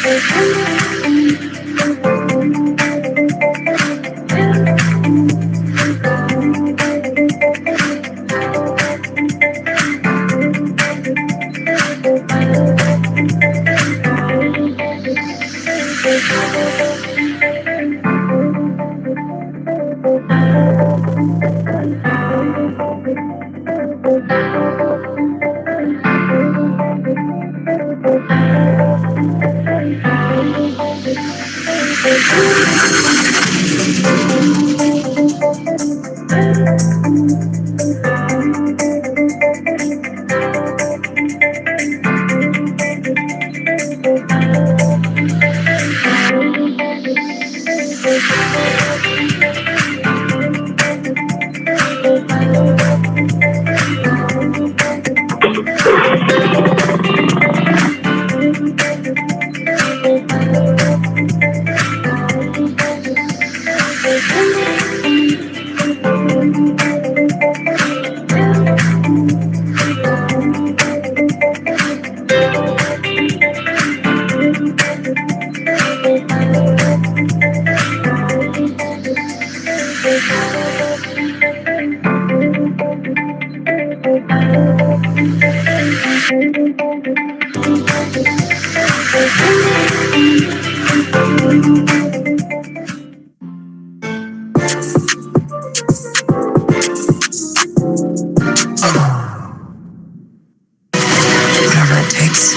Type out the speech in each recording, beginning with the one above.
Whatever it takes.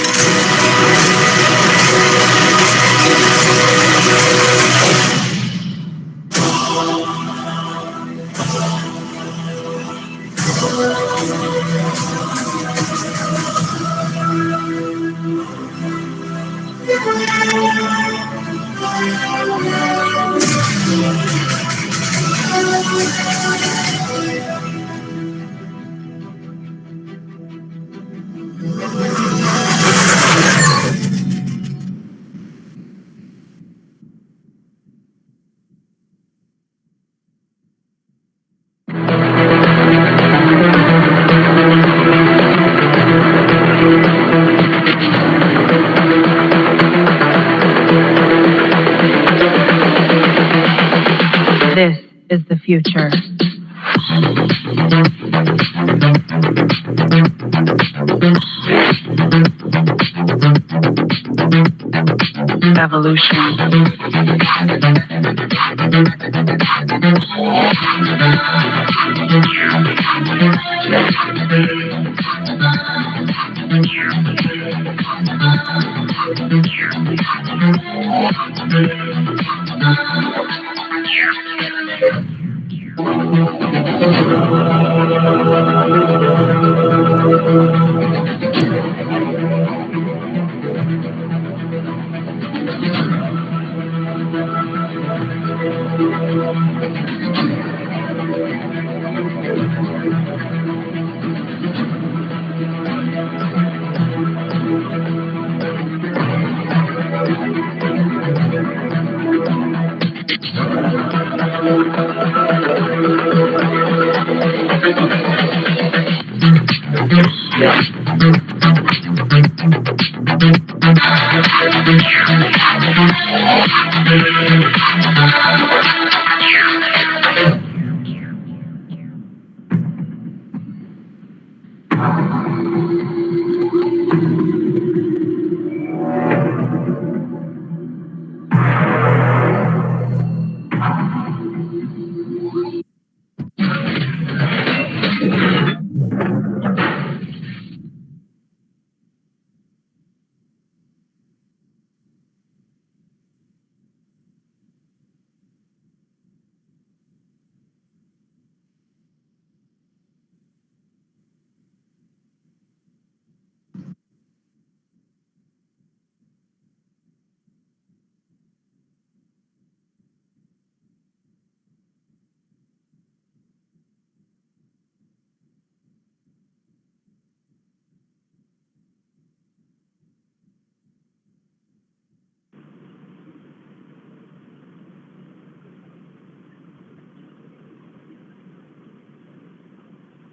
This is the future. Evolution.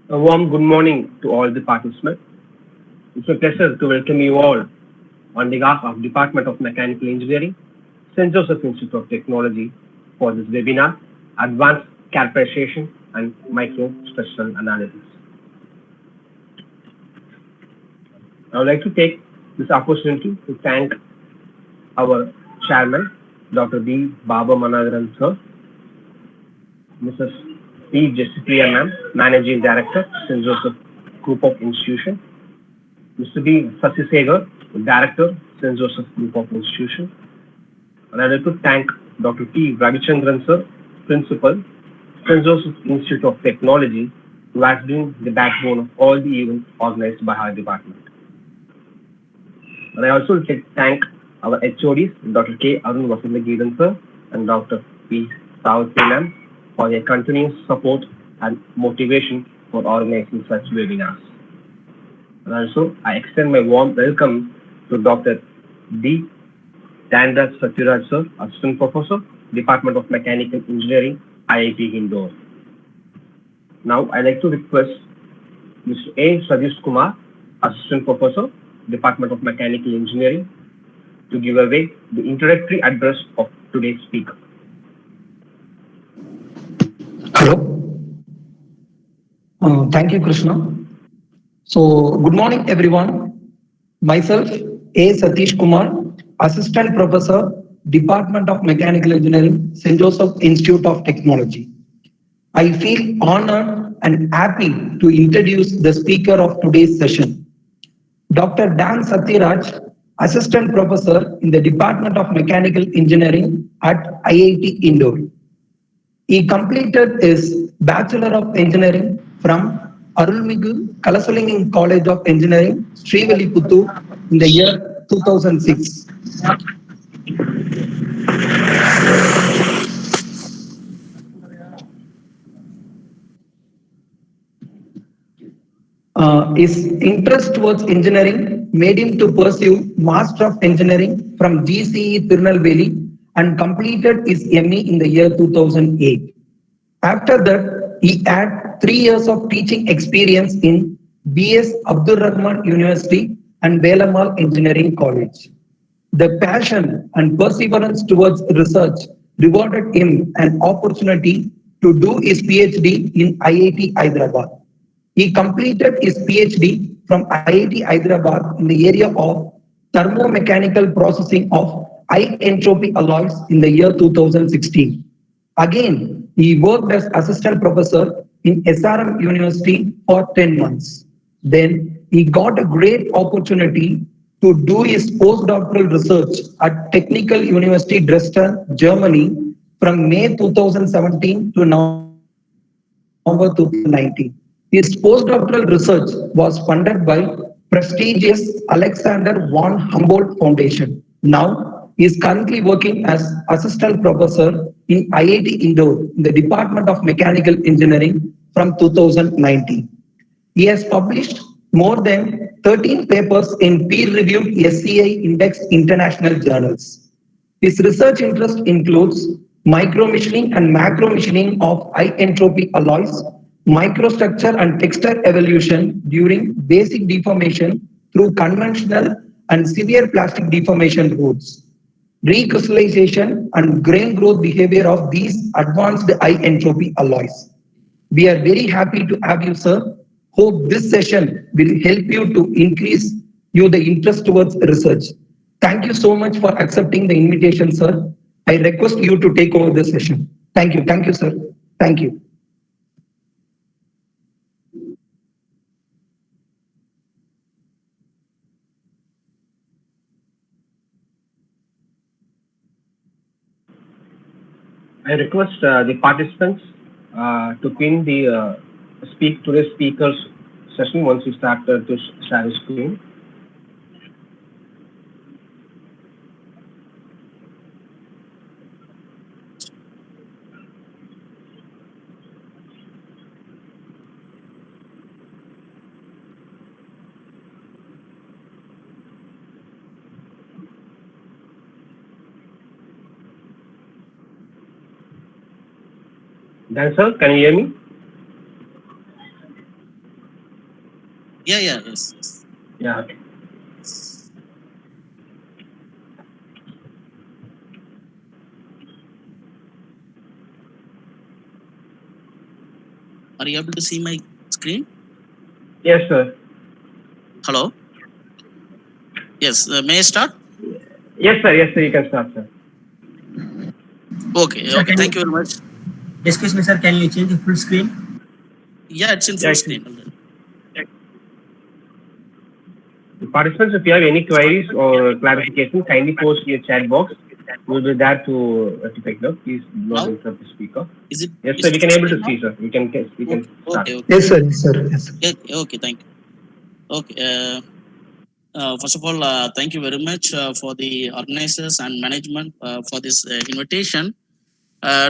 A warm good morning to all the participants. It's a pleasure to welcome you all on behalf of Department of Mechanical Engineering, St. Joseph Institute of Technology for this webinar, Advanced Characterization and Microstructural Analysis. I would like to take this opportunity to thank our chairman, Dr. B. Baba Managaran sir, Mrs. P. Jessipriya ma'am, Managing Director, St. Joseph Group of Institution, Mr. B. Sasisegar, Director, St. Joseph Group of Institution, and I'd like to thank Dr. T. Ravichandran sir, Principal, St. Joseph Institute of Technology, who has been the backbone of all the events organized by our department. And I also like to thank our HODs, Dr. K. Arun Vasandagiran sir and Dr. P. Savitri ma'am, for their continuous support and motivation for organizing such webinars. And also, I extend my warm welcome to Dr. D. Danraj Satyaraj sir, Assistant Professor, Department of Mechanical Engineering, IIT Indore. Now, I'd like to request Mr. A. Sadish Kumar, Assistant Professor, Department of Mechanical Engineering, to give away the introductory address of today's speaker. Hello. Thank you, Krishna. So, good morning, everyone. Myself, A. Satish Kumar, Assistant Professor, Department of Mechanical Engineering, St. Joseph Institute of Technology. I feel honored and happy to introduce the speaker of today's session, Dr. Dan Satyaraj, Assistant Professor in the Department of Mechanical Engineering at IIT Indore. He completed his Bachelor of Engineering from Arulmigu Kalasalingam College of Engineering, Srivilliputtur, in the year 2006. His interest towards engineering made him to pursue Master of Engineering from GCE Tirunelveli and completed his ME in the year 2008. After that, he had 3 years of teaching experience in BS Abdur Rahman University and Velamal Engineering College. The passion and perseverance towards research rewarded him an opportunity to do his PhD in IIT Hyderabad. He completed his PhD from IIT Hyderabad in the area of thermomechanical processing of high entropy alloys in the year 2016. Again, he worked as assistant professor in SRM University for 10 months. Then he got a great opportunity to do his postdoctoral research at Technical University Dresden, Germany from May 2017 to November 2019. His postdoctoral research was funded by prestigious Alexander von Humboldt Foundation. Now, he is currently working as assistant professor in IIT Indore in the Department of Mechanical Engineering from 2019. He has published more than 13 papers in peer-reviewed SCI indexed international journals. His research interest includes micromachining and macromachining of high entropy alloys, microstructure and texture evolution during basic deformation through conventional and severe plastic deformation routes, recrystallization and grain growth behavior of these advanced high entropy alloys. We are very happy to have you, sir. Hope this session will help you to increase the interest towards research. Thank you so much for accepting the invitation, sir. I request you to take over the session. Thank you. Thank you, sir. Thank you. I request the participants to pin the today's speaker's session once you start to share the screen. Dan sir, can you hear me? Yeah. Yes. Yeah. Okay. Are you able to see my screen? Yes, sir. Hello? Yes, may I start? Yes, sir. Yes, sir. You can start, sir. Okay, Sir, okay. can Thank you- you very much. Excuse me, sir. Can you change the full screen? Yeah, it's in Yeah, full it's- screen already. Participants, if you have any queries or clarification, kindly post in your chat box. We'll be there to rectify. No, please do not Now? interrupt the speaker. Is it? Yes, is sir. it We can full able to screen see, sir. We can now? start. Okay, okay. Yes, sir. Yes, sir. Yes, sir. Okay, thank you. Okay. First of all, thank you very much for the organizers and management for this invitation.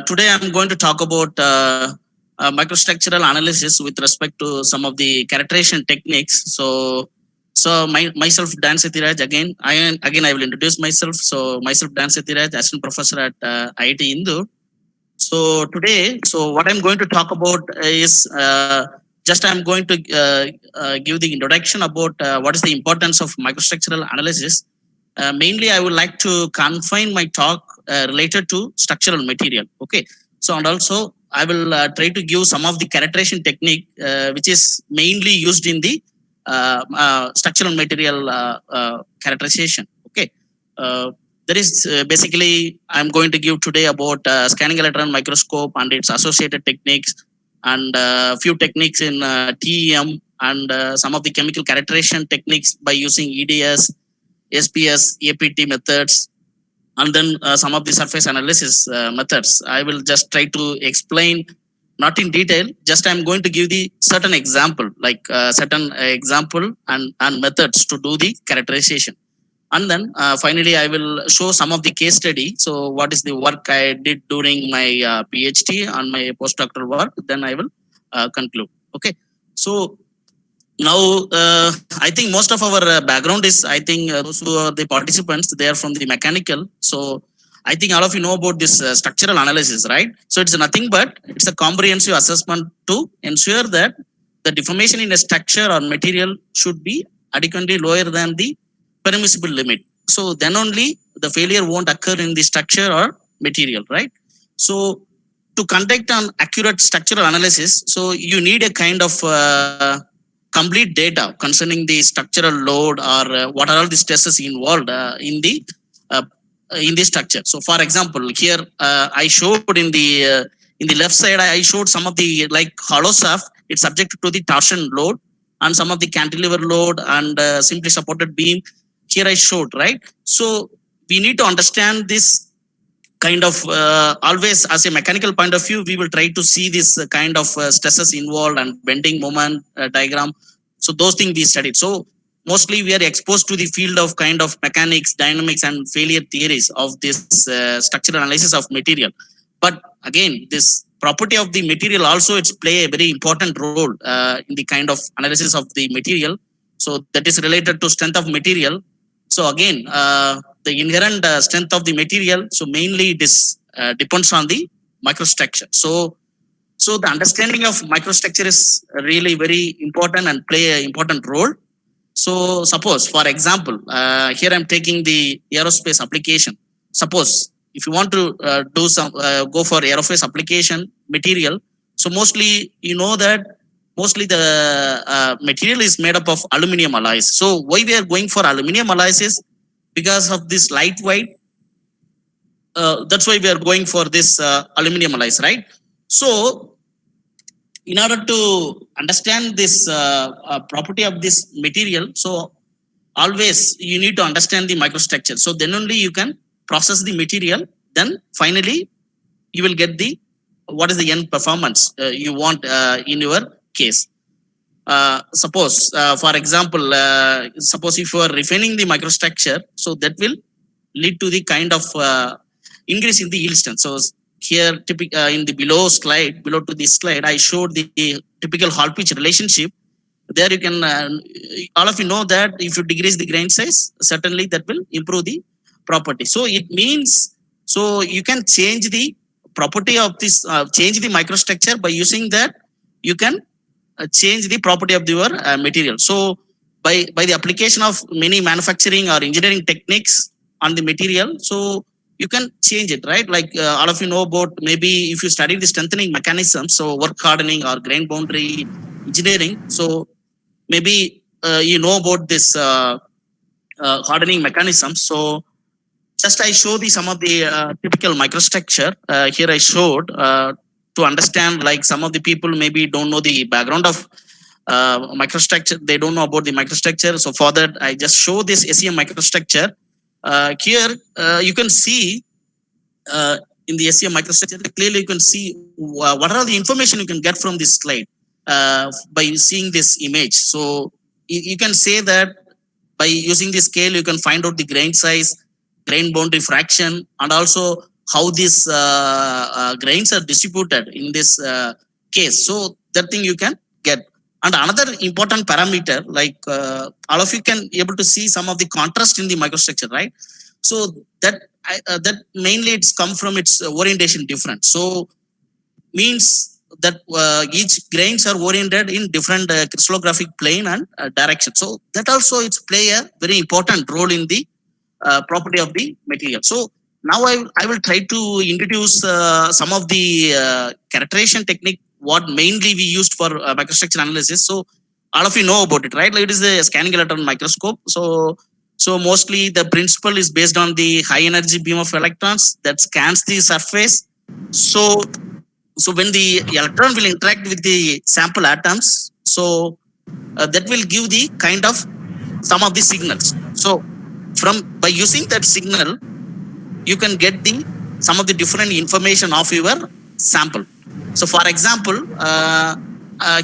Today, I'm going to talk about microstructural analysis with respect to some of the characterization techniques. So myself, Dan Setiraj, again I will introduce myself. So myself, Dan Setiraj, assistant professor at IIT Indoor. So today, so what I'm going to talk about is just I'm going to give the introduction about what is the importance of microstructural analysis. Mainly, I would like to confine my talk related to structural material. Okay. So and also I will try to give some of the characterization technique which is mainly used in the structural material characterization. Okay. There is basically I'm going to give today about scanning electron microscope and its associated techniques and few techniques in TEM and some of the chemical characterization techniques by using EDS, SPS, APT methods, and then some of the surface analysis methods. I will just try to explain, not in detail, just I'm going to give the certain example, like certain example and methods to do the characterization. And then finally, I will show some of the case study. So what is the work I did during my PhD and my postdoctoral work, then I will conclude. Okay. So now, I think most of our background is, I think those who are the participants, they are from the mechanical. So I think all of you know about this structural analysis, right? So it's nothing but it's a comprehensive assessment to ensure that the deformation in a structure or material should be adequately lower than the permissible limit. So then only the failure won't occur in the structure or material, right? So to conduct an accurate structural analysis, so you need a kind of complete data concerning the structural load or what are all the stresses involved uh, in the structure. So, for example, here I showed in the left side, I showed some of the like hollow shaft. It's subject to the torsion load and some of the cantilever load and simply supported beam. Here I showed, right. So we need to understand this kind of always as a mechanical point of view, we will try to see this kind of stresses involved and bending moment diagram. So those things we studied. So mostly we are exposed to the field of kind of mechanics, dynamics and failure theories of this structural analysis of material. But again, this property of the material also it's play a very important role in the kind of analysis of the material. So that is related to strength of material. So again, the inherent strength of the material. So mainly it is depends on the microstructure. So the understanding of microstructure is really very important and play an important role. So suppose, for example, here I'm taking the aerospace application. Suppose if you want to do some go for aerospace application material. So mostly you know that mostly the material is made up of aluminum alloys. So why we are going for aluminum alloys is because of this lightweight. That's why we are going for this aluminum alloys, right? So in order to understand this property of this material, so always you need to understand the microstructure. So then only you can process the material. Then finally you will get the what is the end performance you want in your case. Suppose, for example, suppose if you are refining the microstructure, so that will lead to the kind of increase in the yield strength. So here, in the below to this slide, I showed the typical Hall pitch relationship. There you can, all of you know that if you decrease the grain size, certainly that will improve the property. So it means, so you can change the property of this, change the microstructure by using that, you can change the property of your material. So by the application of many manufacturing or engineering techniques on the material, so you can change it, right? Like all of you know about, maybe if you study the strengthening mechanisms, so work hardening or grain boundary engineering, so maybe you know about this hardening mechanism. So just I show the some of the typical microstructure. Here I showed to understand, like some of the people maybe don't know the background of microstructure. They don't know about the microstructure. So for that, I just show this SEM microstructure. Here you can see in the SEM microstructure, clearly you can see what are the information you can get from this slide by seeing this image. So you can say that by using the scale, you can find out the grain size, grain boundary fraction, and also how these grains are distributed in this case. So that thing you can get. And another important parameter, like all of you can able to see some of the contrast in the microstructure, right? So that mainly it's come from its orientation difference. So means that each grains are oriented in different crystallographic plane and direction. So that also it's play a very important role in the property of the material. So now I will try to introduce some of the characterization technique what mainly we used for microstructure analysis. So all of you know about it, right? Like it is the scanning electron microscope. So mostly the principle is based on the high energy beam of electrons that scans the surface. So when the electron will interact with the sample atoms, so that will give the kind of some of the signals. So by using that signal, you can get the some of the different information of your sample. So for example,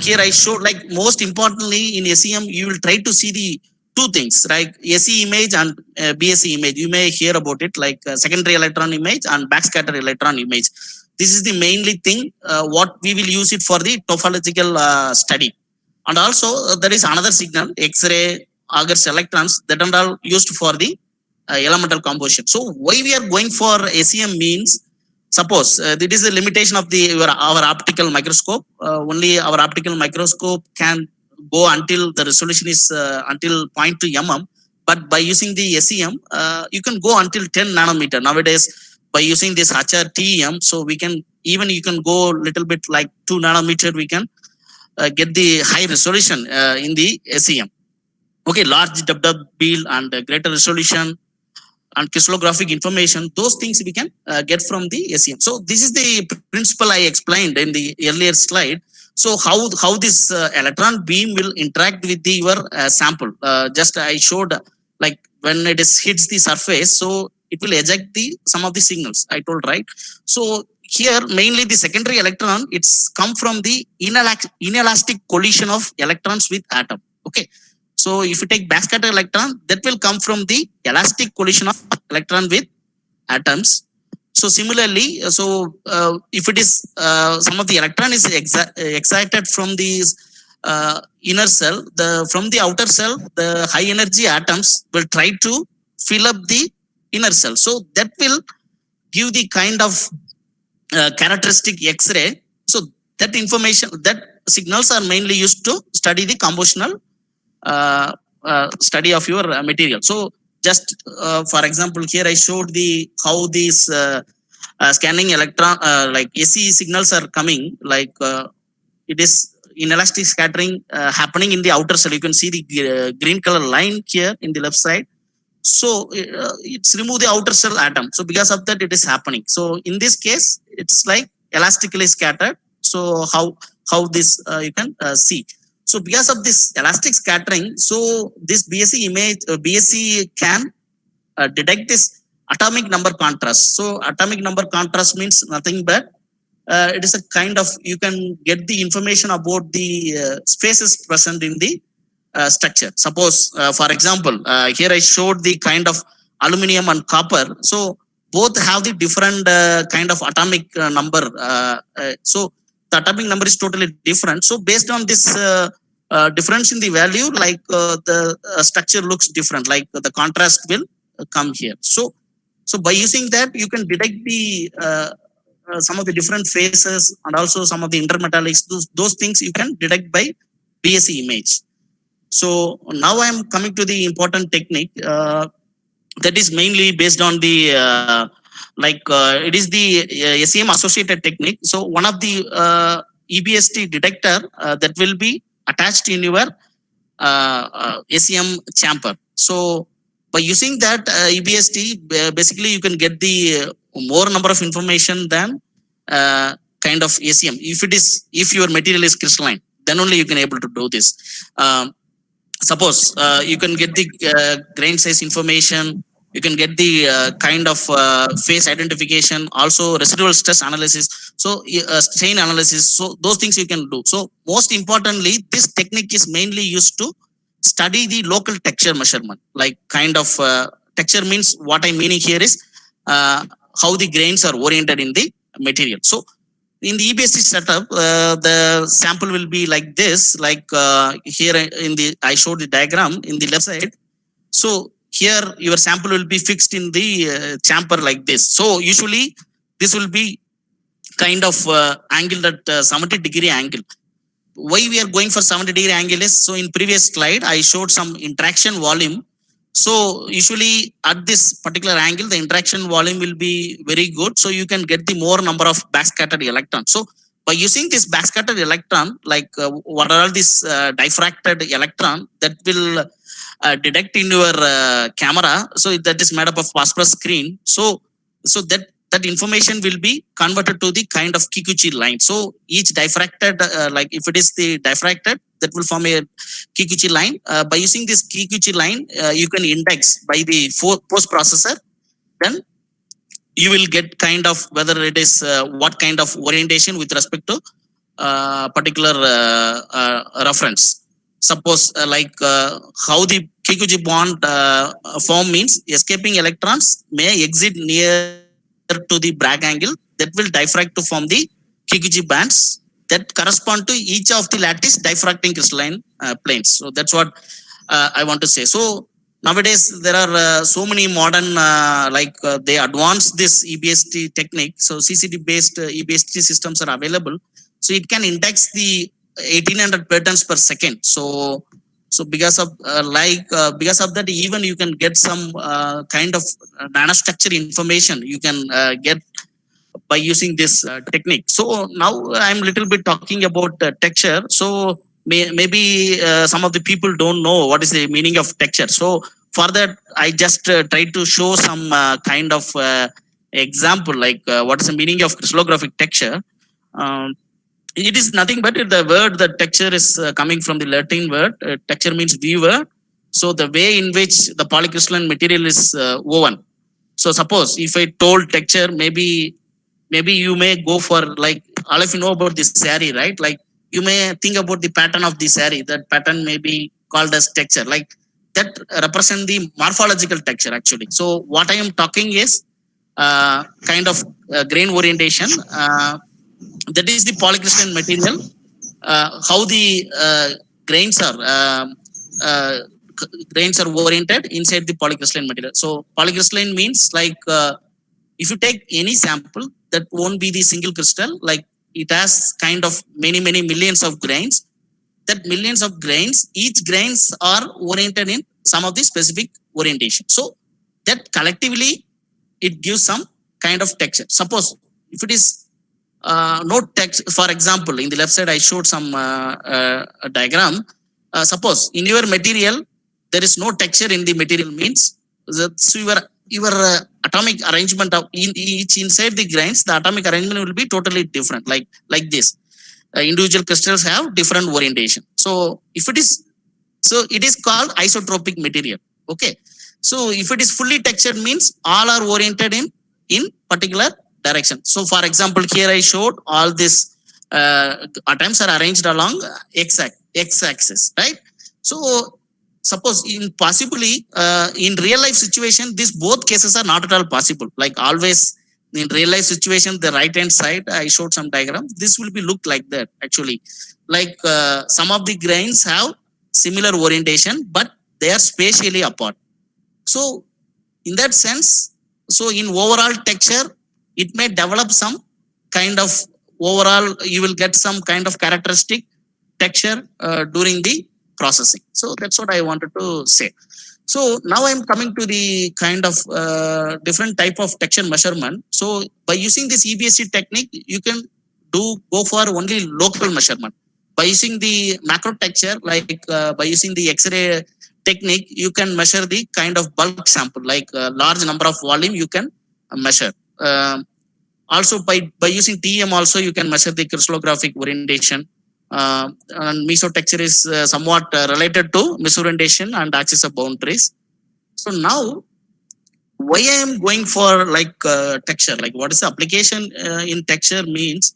here I showed, like most importantly in SEM, you will try to see the two things, right? SE image and BSE image. You may hear about it, like secondary electron image and backscatter electron image. This is the mainly thing what we will use it for the topological study. And also there is another signal, X-ray, Auger's electrons, that are all used for the elemental composition. So why we are going for SEM means, suppose it is a limitation of our optical microscope. Only our optical microscope can go until the resolution is until 0.2 mm. But by using the SEM, you can go until 10 nanometer. Nowadays, by using this HRTEM, so you can go little bit like 2 nanometer, we can get the high resolution in the SEM. Okay, large depth field and greater resolution and crystallographic information, those things we can get from the SEM. So this is the principle I explained in the earlier slide. So how this electron beam will interact with your sample. Just I showed, like when it hits the surface, so it will eject some of the signals I told, right? So here mainly the secondary electron, it's come from the inelastic collision of electrons with atom. Okay. So if you take backscatter electron, that will come from the elastic collision of electron with atoms. So similarly, if it is some of the electron is excited from the inner cell, from the outer cell, the high energy atoms will try to fill up the inner cell. So that will give the kind of characteristic X-ray. So that information, that signals are mainly used to study the compositional study of your material. So just for example, here I showed how these scanning electron like SE signals are coming, like it is inelastic scattering happening in the outer cell. You can see the green color line here in the left side. So it's remove the outer cell atom. So because of that, it is happening. So in this case, it's like elastically scattered. So how this you can see. So because of this elastic scattering, so this BSE image, BSE can detect this atomic number contrast. So atomic number contrast means nothing but it is a kind of, you can get the information about the spaces present in the structure. Suppose, for example, here I showed the kind of aluminum and copper. So both have the different kind of atomic number. So the atomic number is totally different. So based on this difference in the value, like the structure looks different, like the contrast will come here. So by using that, you can detect the some of the different phases and also some of the intermetallics. Those things you can detect by BSE image. So now I am coming to the important technique that is mainly based on the it is the SEM associated technique. So one of the EBST detector that will be attached in your SEM chamber. So by using that EBST, basically you can get the more number of information than kind of SEM. If your material is crystalline, then only you can able to do this. Suppose you can get the grain size information, you can get the kind of phase identification, also residual stress analysis, so strain analysis, so those things you can do. So most importantly, this technique is mainly used to study the local texture measurement, like kind of texture means what I'm meaning here is how the grains are oriented in the material. So in the EBST setup, the sample will be like this, here I showed the diagram in the left side. So here your sample will be fixed in the chamber like this. So usually this will be kind of angled at 70-degree angle. Why we are going for 70-degree angle is, so in previous slide I showed some interaction volume. So usually at this particular angle, the interaction volume will be very good. So you can get the more number of backscattered electrons. So by using this backscattered electron, what are all these diffracted electron that will detect in your camera. So that is made up of phosphorus screen. So that information will be converted to the kind of Kikuchi line. So each diffracted, if it is the diffracted, that will form a Kikuchi line. By using this Kikuchi line, you can index by the post processor. Then you will get kind of whether it is what kind of orientation with respect to particular reference. Suppose how the Kikuchi bond form means escaping electrons may exit near to the Bragg angle that will diffract to form the Kikuchi bands that correspond to each of the lattice diffracting crystalline planes. So that's what I want to say. So nowadays there are so many modern they advance this EBST technique. So CCD based EBST systems are available. So it can index the 1800 patterns per second. So because of that, even you can get some kind of nanostructure information you can get by using this technique. So now I'm little bit talking about texture. So maybe some of the people don't know what is the meaning of texture. So for that, I just try to show some kind of example, what is the meaning of crystallographic texture. It is nothing but the word, the texture is coming from the Latin word. Texture means viewer. So the way in which the polycrystalline material is woven. So suppose if I told texture, maybe you may go for all of you know about this saree, right? You may think about the pattern of the saree. That pattern may be called as texture. That represent the morphological texture actually. So what I am talking is kind of grain orientation. That is the polycrystalline material. How the grains are oriented inside the polycrystalline material. So polycrystalline means if you take any sample, that won't be the single crystal. It has kind of many millions of grains. That millions of grains, each grains are oriented in some of the specific orientation. So that collectively it gives some kind of texture. Suppose if it is no text, for example, in the left side I showed some diagram. Suppose in your material there is no texture in the material, means that your atomic arrangement of each inside the grains, the atomic arrangement will be totally different, like this. Individual crystals have different orientation. So if it is, so it is called isotropic material. Okay. So if it is fully textured, means all are oriented in particular direction. So for example, here I showed all these atoms are arranged along x-axis, right? So suppose in real life situation, these both cases are not at all possible. Always in real life situation, the right hand side I showed some diagram. This will be looked like that actually. Some of the grains have similar orientation, but they are spatially apart. So in that sense, so in overall texture, it may develop some kind of overall, you will get some kind of characteristic texture during the processing. So that's what I wanted to say. So now I'm coming to the kind of different type of texture measurement. So by using this EBSC technique, you can go for only local measurement. By using the macro texture, like by using the X-ray technique, you can measure the kind of bulk sample, like large number of volume you can measure. Also by using TEM also you can measure the crystallographic orientation. And mesotexture is somewhat related to misorientation and axis of boundaries. So now, why I am going for like texture? Like what is the application in texture means?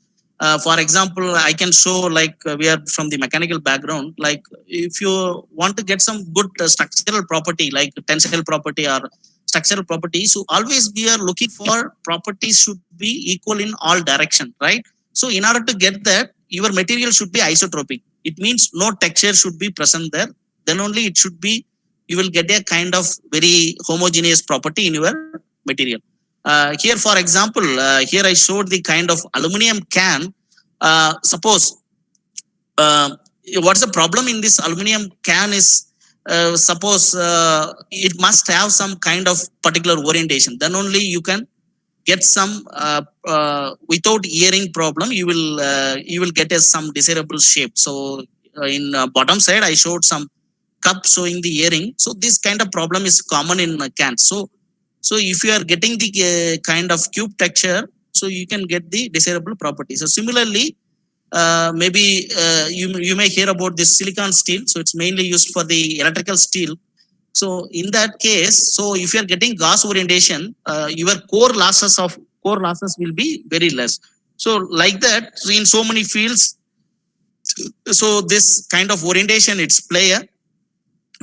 For example, I can show like we are from the mechanical background. Like if you want to get some good structural property, like tensile property or structural property, so always we are looking for properties should be equal in all direction, right? So in order to get that, your material should be isotropic. It means no texture should be present there. Then only it should be, you will get a kind of very homogeneous property in your material. Here, for example, here I showed the kind of aluminum can. Suppose, what's the problem in this aluminum can is, suppose it must have some kind of particular orientation. Then only you can get some without earring problem. You will get some desirable shape. So in bottom side, I showed some cup showing the earring. So this kind of problem is common in cans. So if you are getting the kind of cube texture, so you can get the desirable property. So similarly, maybe you may hear about this silicon steel. So it's mainly used for the electrical steel. So in that case, so if you are getting gas orientation, your core losses will be very less. So like that, so in so many fields, so this kind of orientation, it's play a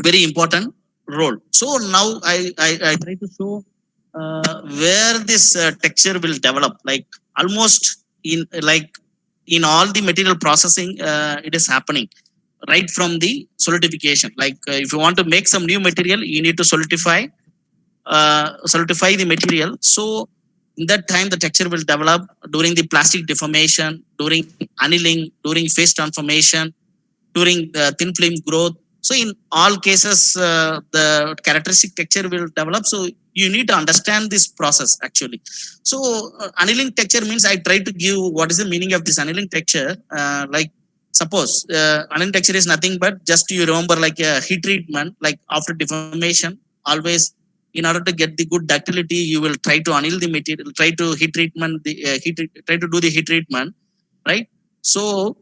very important role. So now I try to show where this texture will develop. Like almost in all the material processing, it is happening right from the solidification. Like if you want to make some new material, you need to solidify the material. So in that time, the texture will develop during the plastic deformation, during annealing, during phase transformation, during thin film growth. So in all cases, the characteristic texture will develop. So you need to understand this process actually. So annealing texture means, I try to give what is the meaning of this annealing texture. Like suppose annealing texture is nothing but just you remember like a heat treatment, like after deformation, always in order to get the good ductility, you will try to anneal the material, try to try to do the heat treatment, right? So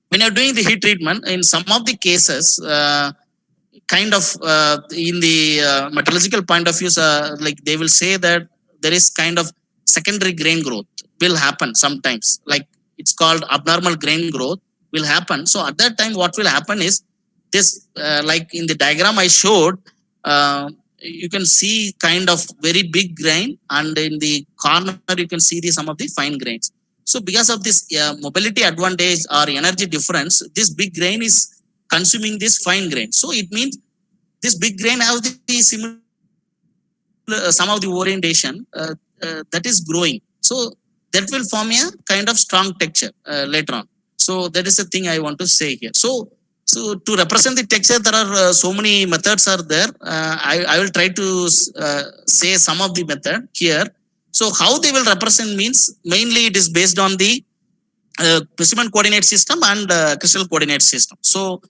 when you're doing the heat treatment, in some of the cases, kind of in the metallurgical point of view, like they will say that there is kind of secondary grain growth will happen sometimes. Like it's called abnormal grain growth will happen. So at that time, what will happen is this, like in the diagram I showed, you can see kind of very big grain, and in the corner you can see some of the fine grains. So because of this mobility advantage or energy difference, this big grain is consuming this fine grain. So it means this big grain has the similar some of the orientation that is growing. So that will form a kind of strong texture later on. So that is the thing I want to say here. So to represent the texture, there are so many methods are there. I will try to say some of the method here. So how they will represent means, mainly it is based on the specimen coordinate system and crystal coordinate system. So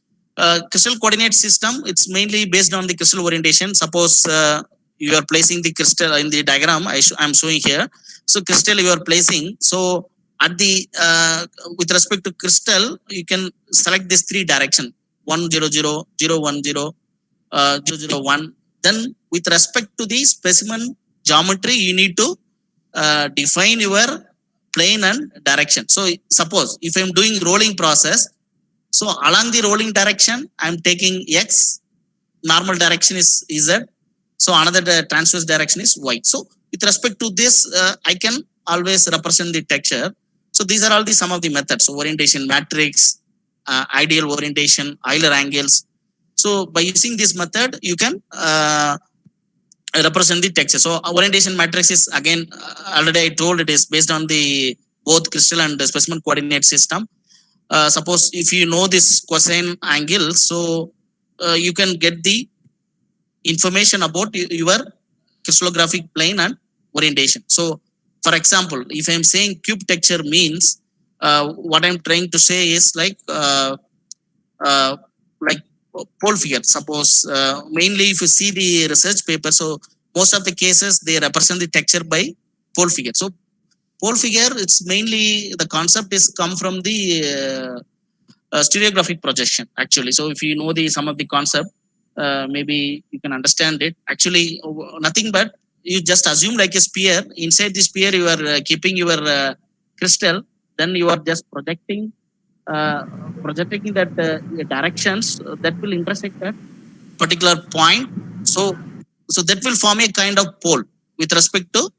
crystal coordinate system, it's mainly based on the crystal orientation. Suppose you are placing the crystal in the diagram I'm showing here. So crystal you are placing. So at the with respect to crystal, you can select this 3 direction: 1 0 0 0 1 0 0 0 1. Then with respect to the specimen geometry, you need to define your plane and direction. So suppose if I'm doing rolling process, so along the rolling direction, I'm taking X, normal direction is Z. So another transverse direction is Y. So with respect to this, I can always represent the texture. So these are all the some of the methods. So orientation matrix, ideal orientation, Euler angles. So by using this method, you can represent the texture. So orientation matrix is again, already I told, it is based on the both crystal and the specimen coordinate system. Suppose if you know this cosine angle, so you can get the information about your crystallographic plane and orientation. So, for example, if I'm saying cube texture means, what I'm trying to say is like pole figure. Suppose mainly if you see the research paper, so most of the cases they represent the texture by pole figure. So pole figure, it's mainly the concept is come from the stereographic projection actually. So if you know the some of the concept, maybe you can understand it. Actually, nothing but you just assume like a sphere. Inside the sphere, you are keeping your crystal. Then you are just projecting that directions that will intersect at particular point. So that will form a kind of pole with respect to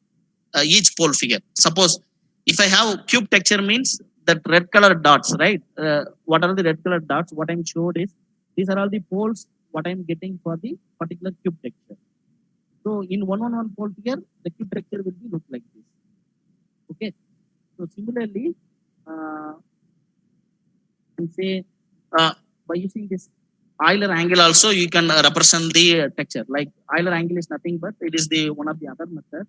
each pole figure. Suppose if I have cube texture means that red color dots, right? What are the red color dots? What I'm showed is these are all the poles what I'm getting for the particular cube texture. So in 1-on-1 pole figure, the cube texture will be look like this. Okay. So similarly, and say by using this Euler angle also you can represent the texture. Like Euler angle is nothing but it is the one of the other method.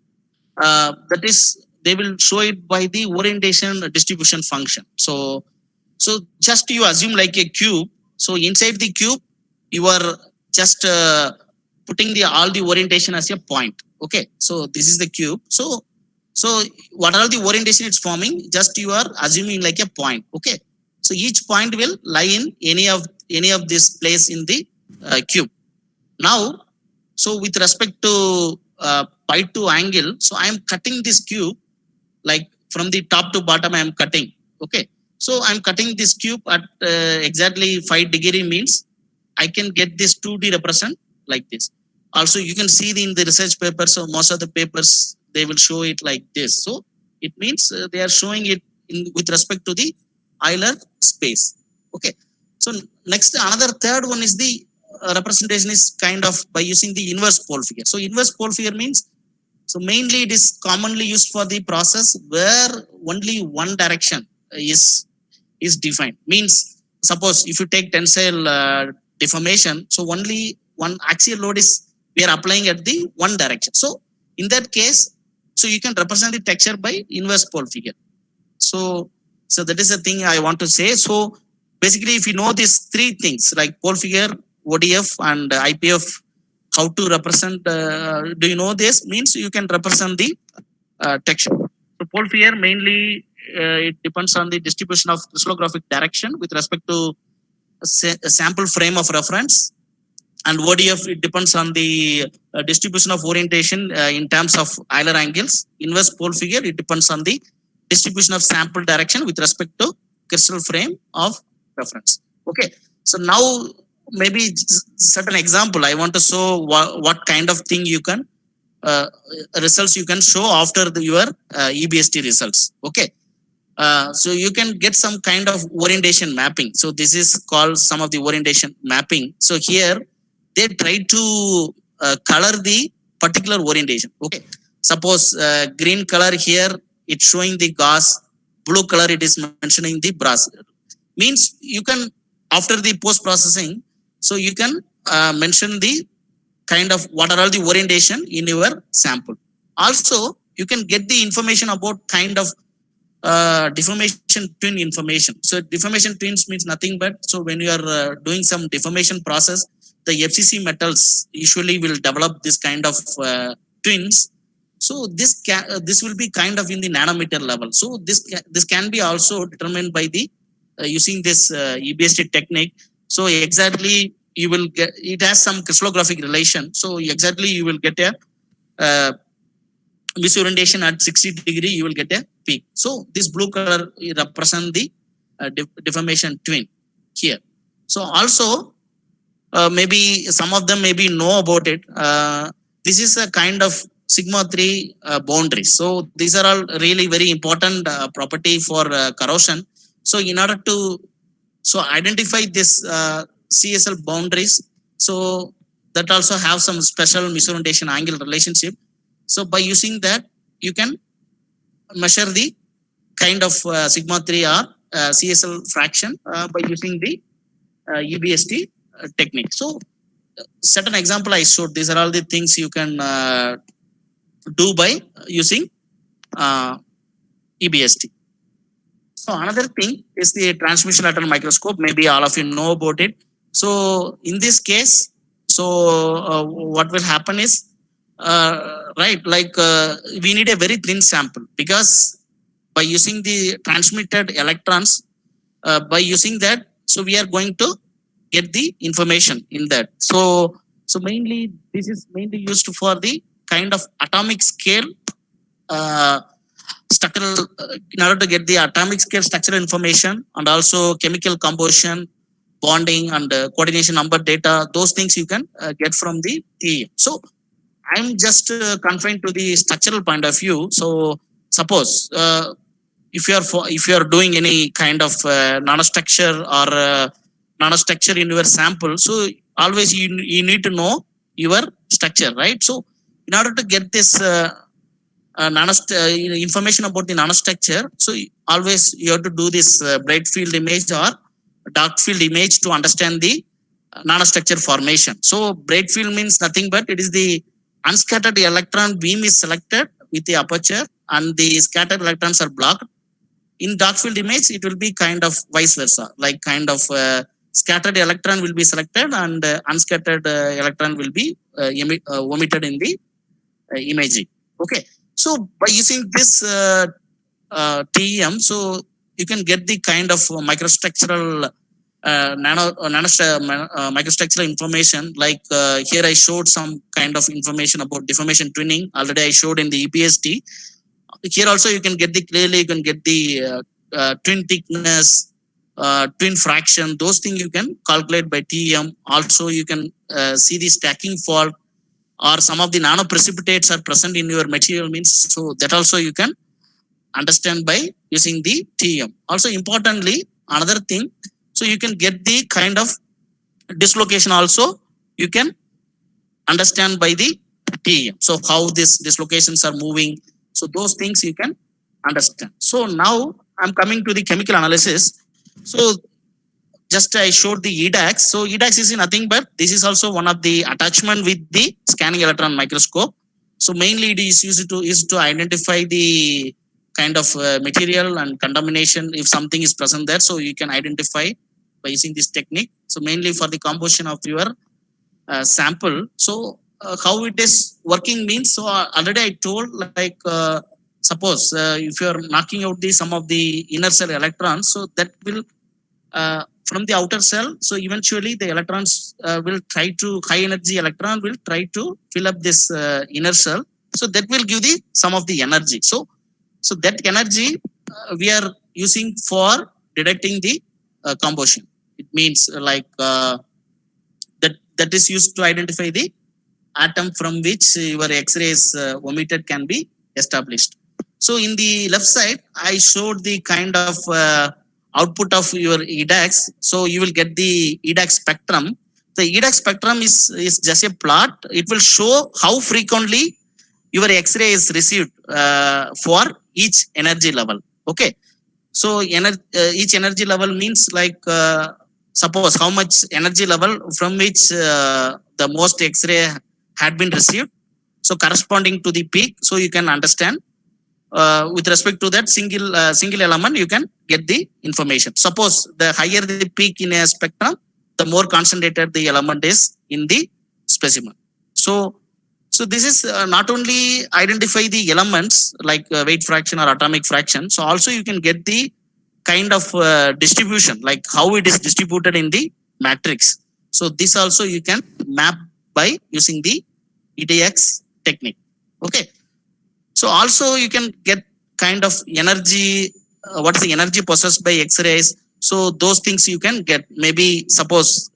That is they will show it by the orientation distribution function. So just you assume like a cube. So inside the cube you are just putting the all the orientation as a point. Okay. So this is the cube. So what are the orientation it's forming? Just you are assuming like a point. Okay. So each point will lie in any of this place in the cube. Now, so with respect to pi 2 angle, so I am cutting this cube like from the top to bottom I am cutting. Okay. So I am cutting this cube at exactly 5 degree means I can get this 2D represent like this. Also you can see in the research paper, so most of the papers they will show it like this. So it means they are showing it with respect to the Euler space. Okay. So next, another third one is the representation is kind of by using the inverse pole figure. So inverse pole figure means, so mainly it is commonly used for the process where only one direction is defined. Means suppose if you take tensile deformation, so only one axial load is we are applying at the one direction. So in that case, so you can represent the texture by inverse pole figure. So that is the thing I want to say. So basically, if you know these three things like pole figure, ODF and IPF, how to represent, do you know this? Means you can represent the texture. So pole figure mainly it depends on the distribution of crystallographic direction with respect to a sample frame of reference. And ODF, it depends on the distribution of orientation in terms of Euler angles. Inverse pole figure, it depends on the distribution of sample direction with respect to crystal frame of reference. Okay. So now maybe certain example, I want to show what kind of thing you can, results you can show after your EBST results. Okay. So you can get some kind of orientation mapping. So this is called some of the orientation mapping. So here they try to color the particular orientation. Okay. Suppose green color here, it's showing the Gauss, blue color it is mentioning the brass. Means you can, after the post processing, so you can mention the kind of what are all the orientation in your sample. Also, you can get the information about kind of deformation twin information. So deformation twins means nothing but, so when you are doing some deformation process, the FCC metals usually will develop this kind of twins. So this will be kind of in the nanometer level. So this can be also determined by the using this EBST technique. So exactly you will get, it has some crystallographic relation. So exactly you will get a misorientation at 60 degree, you will get a peak. So this blue color represent the deformation twin here. So also maybe some of them maybe know about it. This is a kind of sigma 3 boundaries. So these are all really very important property for corrosion. So in order to identify this CSL boundaries, so that also have some special misorientation angle relationship. So by using that, you can measure the kind of sigma 3 or CSL fraction by using the EBST technique. So certain example I showed. These are all the things you can do by using EBST. So another thing is the transmission electron microscope. Maybe all of you know about it. So in this case, so what will happen is, right, like we need a very thin sample, because by using the transmitted electrons, by using that, so we are going to get the information in that. So mainly this is mainly used for the kind of atomic scale structural, in order to get the atomic scale structural information, and also chemical combustion, bonding, and coordination number data. Those things you can get from the TEM. So I'm just confined to the structural point of view. So suppose if you are doing any kind of nanostructure or nanostructure in your sample, so always you need to know your structure, right? So in order to get this information about the nanostructure, so always you have to do this bright field image or dark field image to understand the nanostructure formation. So bright field means nothing but it is the unscattered electron beam is selected with the aperture, and the scattered electrons are blocked. In dark field image, it will be kind of vice versa, like kind of scattered electron will be selected, and unscattered electron will be omitted in the imaging. Okay, so by using this TEM, so you can get the kind of microstructural microstructural information. Like here I showed some kind of information about deformation twinning. Already I showed in the EBST. Here also you can get the clearly, you can get the twin thickness, twin fraction. Those things you can calculate by TEM. Also you can see the stacking fault, or some of the nano precipitates are present in your material means. So that also you can understand by using the TEM. Also importantly, another thing, so you can get the kind of dislocation also you can understand by the TEM. So how these dislocations are moving. So those things you can understand. So now I'm coming to the chemical analysis. So just I showed the EDAX. So EDAX is nothing but this is also one of the attachment with the scanning electron microscope. So mainly it is used to identify the kind of material and contamination if something is present there. So you can identify by using this technique. So mainly for the composition of your sample. So how it is working means, so already I told, like suppose if you are knocking out the some of the inner cell electrons, so that will from the outer cell, so eventually the electrons will try to, high energy electron will try to fill up this inner cell. So that will give the some of the energy. So that energy we are using for detecting the combustion. It means like that is used to identify the atom from which your X-rays omitted can be established. So in the left side, I showed the kind of output of your EDAX. So you will get the EDAX spectrum. The EDAX spectrum is just a plot. It will show how frequently your X-ray is received for each energy level. Okay. So each energy level means like suppose how much energy level from which the most X-ray had been received. So corresponding to the peak. So you can understand with respect to that single element, you can get the information. Suppose the higher the peak in a spectrum, the more concentrated the element is in the specimen. So this is not only identify the elements like weight fraction or atomic fraction. So also you can get the kind of distribution, like how it is distributed in the matrix. So this also you can map by using the EDX technique. Okay. So also you can get kind of energy, what is the energy possessed by X-rays. So those things you can get. Maybe suppose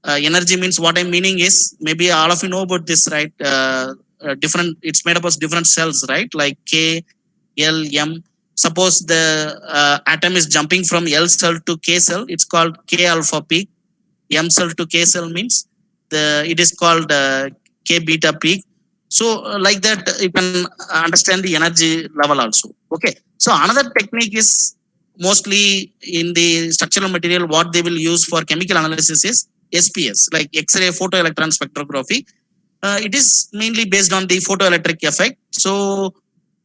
energy means, what I'm meaning is, maybe all of you know about this, right? Different, it's made up of different cells, right? Like K, L, M. Suppose the atom is jumping from L cell to K cell, it's called K alpha peak. M cell to K cell means it is called K beta peak. So like that you can understand the energy level also. Okay. So another technique is mostly in the structural material, what they will use for chemical analysis is SPS, like X-ray photoelectron spectrography. It is mainly based on the photoelectric effect. So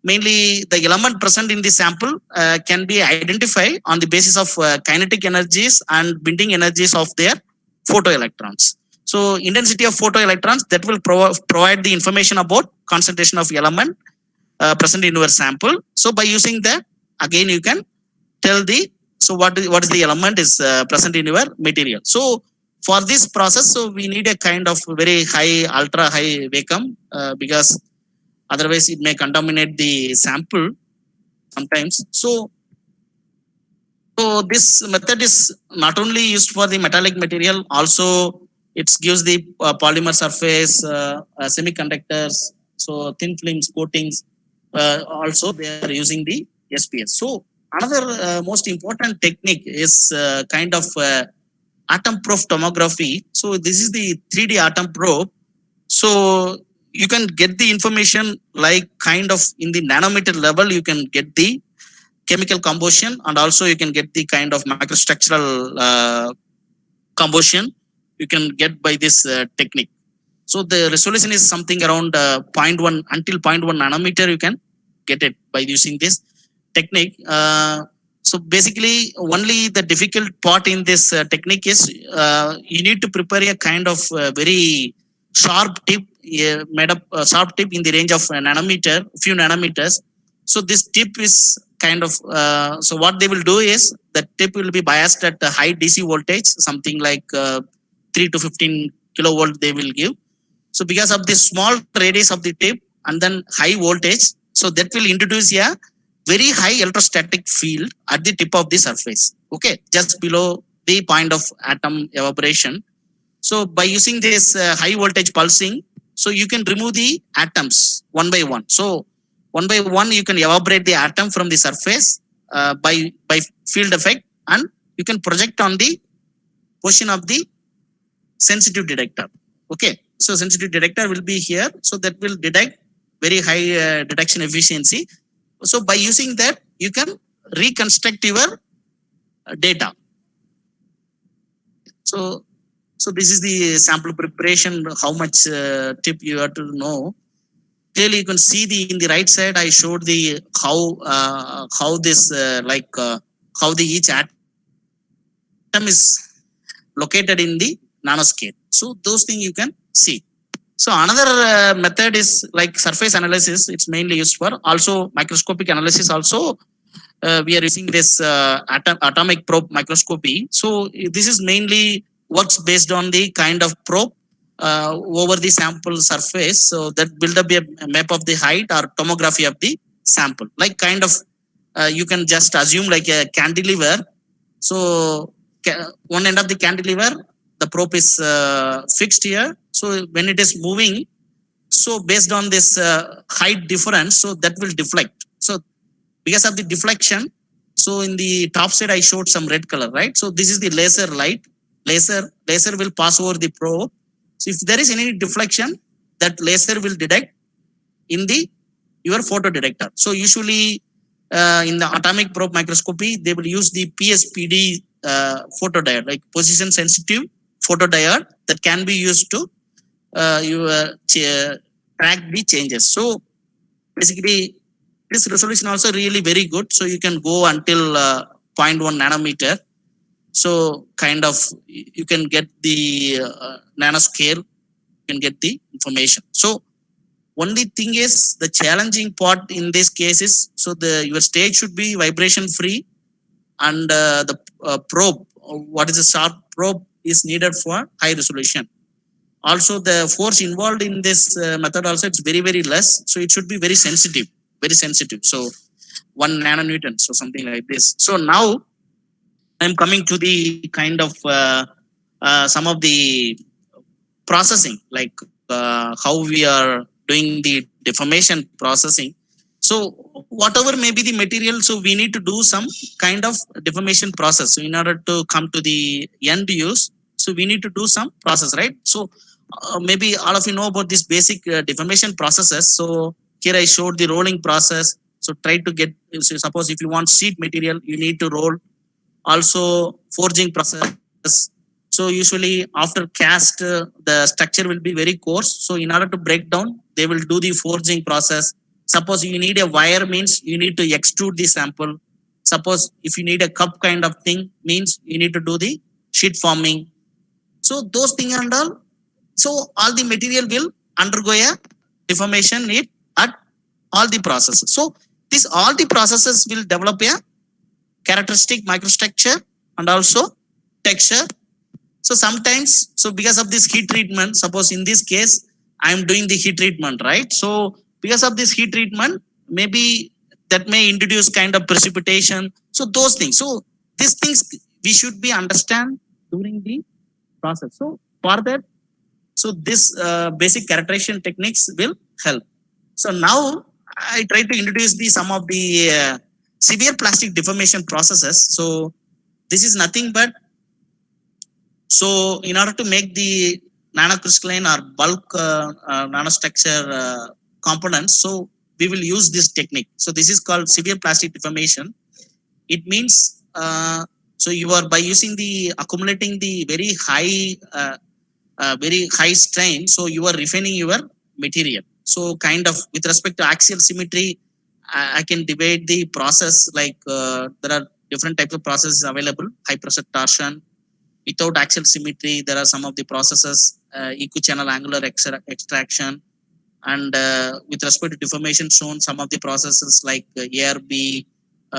mainly the element present in the sample can be identified on the basis of kinetic energies and binding energies of their photoelectrons. So intensity of photoelectrons that will provide the information about concentration of element present in your sample. So by using that, again you can tell the what is the element is present in your material. So for this process, so we need a kind of very high, ultra high vacuum because otherwise it may contaminate the sample sometimes. So this method is not only used for the metallic material, also it gives the polymer surface, semiconductors, so thin films, coatings. Also they are using the SPS. So another most important technique is kind of atom probe tomography. So this is the 3D atom probe. So you can get the information like kind of in the nanometer level, you can get the chemical combustion, and also you can get the kind of microstructural combustion you can get by this technique. So the resolution is something around 0.1 until 0.1 nanometer you can get it by using this technique. So basically only the difficult part in this technique is you need to prepare a kind of very sharp tip made up sharp tip in the range of few nanometers. So this tip is kind of so what they will do is the tip will be biased at a high DC voltage, something like 3 to 15 kilovolt they will give. So because of the small radius of the tip and then high voltage, so that will introduce a very high electrostatic field at the tip of the surface. Okay, just below the point of atom evaporation. So by using this high voltage pulsing, so you can remove the atoms one by one. So one by one you can evaporate the atom from the surface by field effect, and you can project on the position of the sensitive detector. Okay, so sensitive detector will be here, so that will detect very high detection efficiency. So by using that you can reconstruct your data. So this is the sample preparation, how much tip you have to know. Clearly you can see in the right side I showed the how this how the each atom is located in the nanoscale. So those things you can see. So another method is like surface analysis. It's mainly used for also microscopic analysis. Also we are using this atomic probe microscopy. So this is mainly works based on the kind of probe over the sample surface. So that build up a map of the height or tomography of the sample. Like kind of you can just assume like a cantilever. So one end of the cantilever, the probe is fixed here. So when it is moving, so based on this height difference, so that will deflect. So because of the deflection, so in the top side I showed some red color, right? So this is the laser light. Laser will pass over the probe. So if there is any deflection, that laser will detect in your photo detector. So usually in the atomic probe microscopy, they will use the PSPD photodiode, like position sensitive photodiode, that can be used to track the changes. So basically this resolution also really very good. So you can go until 0.1 nanometer. So kind of you can get the nanoscale, you can get the information. So only thing is the challenging part in this case is, so your stage should be vibration free, and the probe, what is a sharp probe, is needed for high resolution. Also the force involved in this method also, it's very less. So it should be very sensitive. So 1 nanonewton, so something like this. So now I'm coming to the kind of some of the processing, like how we are doing the deformation processing. So whatever may be the material, so we need to do some kind of deformation process. So in order to come to the end use, so we need to do some process, right? So maybe all of you know about this basic deformation processes. So here I showed the rolling process. So try to get, so suppose if you want sheet material, you need to roll. Also forging process, So usually after cast, the structure will be very coarse. So in order to break down, they will do the forging process. Suppose you need a wire means you need to extrude the sample. Suppose if you need a cup kind of thing means you need to do the sheet forming. So those things and all. So all the material will undergo a deformation at all the processes. So this all the processes will develop a characteristic microstructure and also texture. So sometimes, so because of this heat treatment, suppose in this case, I am doing the heat treatment, right? So because of this heat treatment, maybe that may introduce kind of precipitation. So those things. So these things we should be understand during the process. So for that, so this basic characterization techniques will help. So now I try to introduce some of the severe plastic deformation processes. So this is nothing but, so in order to make the nanocrystalline or bulk nanostructure components, so we will use this technique. So this is called severe plastic deformation. It means, so you are by using the accumulating the very high strain, so you are refining your material. So kind of with respect to axial symmetry, I can divide the process like there are different types of processes available. High pressure torsion. Without axial symmetry, there are some of the processes, equichannel angular extraction, and with respect to deformation shown, some of the processes like ARB,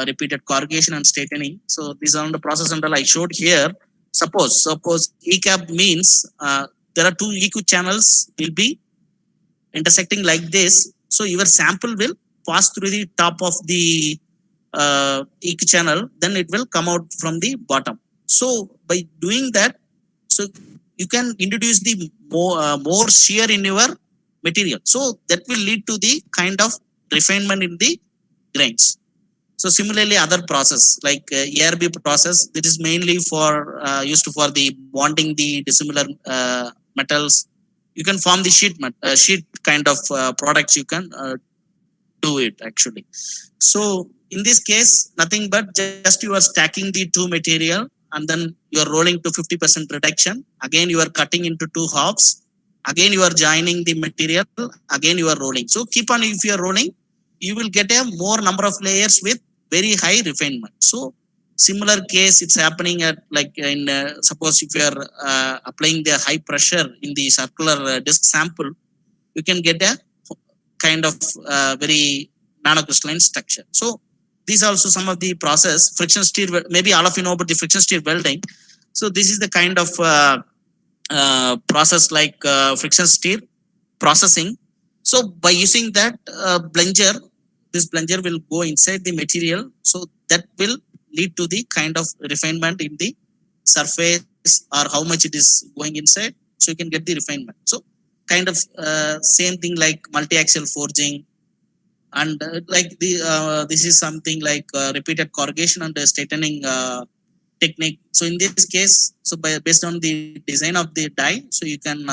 repeated corrugation and straightening. So these are the process until I showed here. Suppose ECAP means there are two equichannels will be intersecting like this. So your sample will pass through the top of the equichannel, then it will come out from the bottom. So by doing that, so you can introduce the more shear in your material. So that will lead to the kind of refinement in the grains. So similarly, other process like ARB process, that is mainly for used for the bonding the dissimilar metals. You can form the sheet kind of products. You can do it actually. So in this case, nothing but just you are stacking the two material and then you are rolling to 50% reduction. Again, you are cutting into two halves. Again, you are joining the material. Again, you are rolling. So keep on, if you are rolling, you will get a more number of layers with very high refinement. So similar case, it's happening at like in, suppose if you are applying the high pressure in the circular disc sample, you can get a kind of very nanocrystalline structure. So these are also some of the process. Friction stir, maybe all of you know about the friction stir welding. So this is the kind of process like friction stir processing. So by using that plunger, this plunger will go inside the material. So that will lead to the kind of refinement in the surface or how much it is going inside. So you can get the refinement. So kind of same thing like multi-axial forging, and like the this is something like repeated corrugation and straightening technique. So in this case, so based on the design of the die, so you can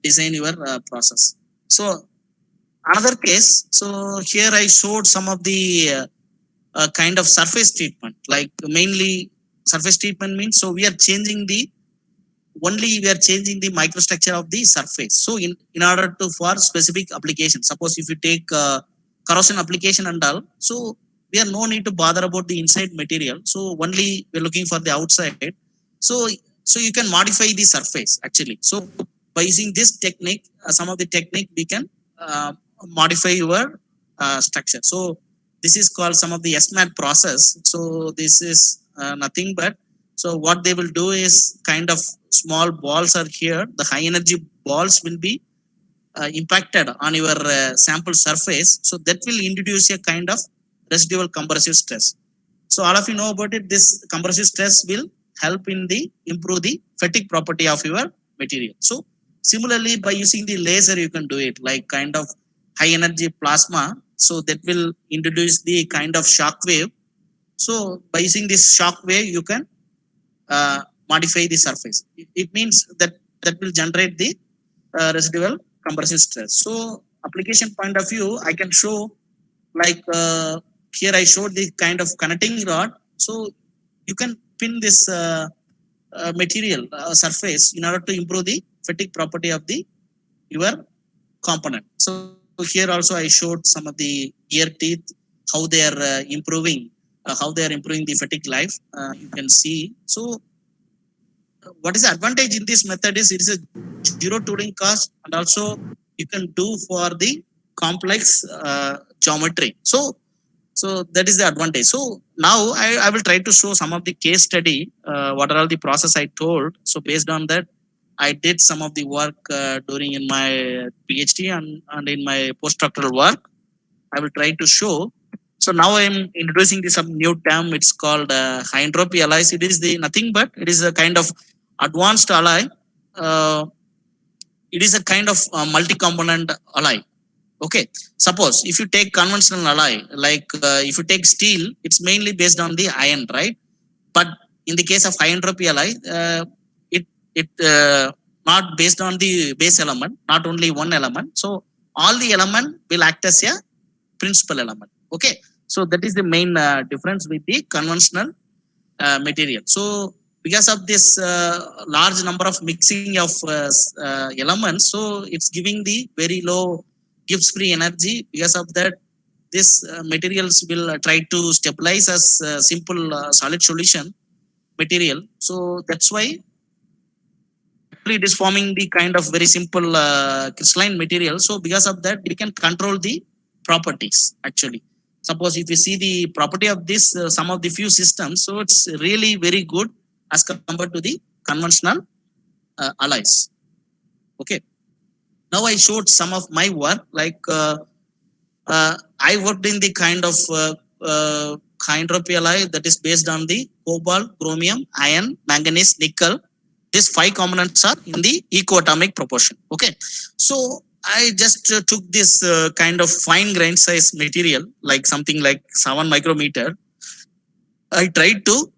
design your process. So another case, so here I showed some of the kind of surface treatment, like mainly surface treatment means, so we are changing the microstructure of the surface. So in order to for specific application, suppose if you take corrosion application and all, so we are no need to bother about the inside material. So only we're looking for the outside. So you can modify the surface actually. So by using this technique, some of the technique we can modify your structure. So this is called some of the SMAT process. So this is nothing but, so what they will do is kind of small balls are here. The high energy balls will be impacted on your sample surface. So that will introduce a kind of residual compressive stress. So all of you know about it, this compressive stress will help in the improve the fatigue property of your material. So similarly, by using the laser, you can do it like kind of high energy plasma. So that will introduce the kind of shock wave. So by using this shock wave, you can modify the surface. It means that will generate the residual compressive stress. So application point of view, I can show like here I showed the kind of connecting rod. So you can pin this material surface in order to improve the fatigue property of the your component. So here also I showed some of the gear teeth, how they are improving the fatigue life. You can see. So what is the advantage in this method is it is a zero tooling cost, and also you can do for the complex geometry. So that is the advantage. So now I will try to show some of the case study, what are all the process I told. So based on that, I did some of the work during in my PhD and in my postdoctoral work. I will try to show. So now I am introducing this some new term. It's called high entropy alloys. It is the nothing but it is a kind of advanced alloy. It is a kind of multi-component alloy. Okay, suppose if you take conventional alloy, like if you take steel, it's mainly based on the iron, right? But in the case of high entropy alloy, it not based on the base element, not only one element. So all the element will act as a principal element. Okay, so that is the main difference with the conventional material. So because of this large number of mixing of elements, so it's giving the very low Gibbs free energy. Because of that, this materials will try to stabilize as simple solid solution material. So that's why it is forming the kind of very simple crystalline material. So because of that, we can control the properties actually. Suppose if you see the property of this, some of the few systems, so it's really very good as compared to the conventional alloys. Okay. Now I showed some of my work, like I worked in the kind of high entropy alloy that is based on the cobalt, chromium, iron, manganese, nickel. These 5 components are in the ecoatomic proportion. Okay. So I just took this kind of fine grain size material, like something like 7 micrometer. I tried to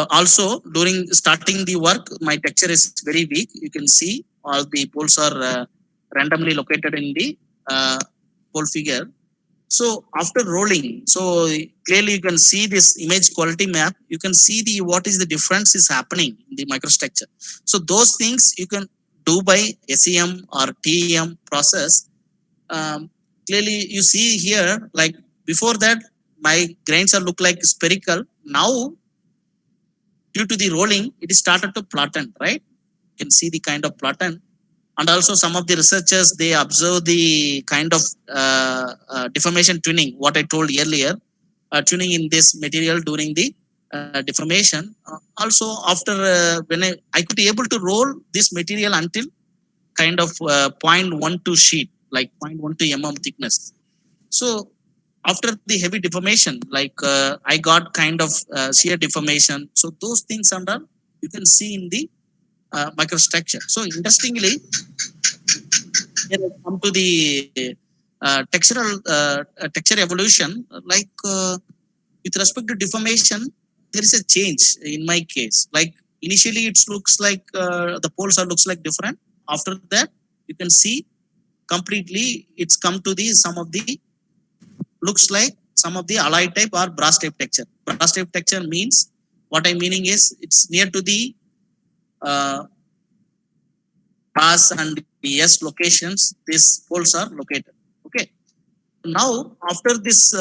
also during starting the work, my texture is very weak. You can see all the poles are randomly located in the pole figure. So after rolling, so clearly you can see this image quality map. You can see the what is the difference is happening in the microstructure. So those things you can do by SEM or TEM process. Clearly you see here, like before that, my grains are look like spherical. Now, due to the rolling, it is started to flatten, right? You can see the kind of flatten. And also some of the researchers, they observe the kind of deformation tuning, what I told earlier, tuning in this material during the deformation. Also after when I could be able to roll this material until kind of 0.12 sheet, like 0.12 mm thickness. So after the heavy deformation, like I got kind of shear deformation. So those things under you can see in the microstructure. So interestingly, here I come to the texture evolution. Like with respect to deformation, there is a change in my case. Like initially, it looks like the poles are looks like different. After that, you can see completely it's come to the some of the looks like some of the alloy type or brass type texture. Brass type texture means what I'm meaning is it's near to the pass and the S locations, these poles are located. Okay. Now, after this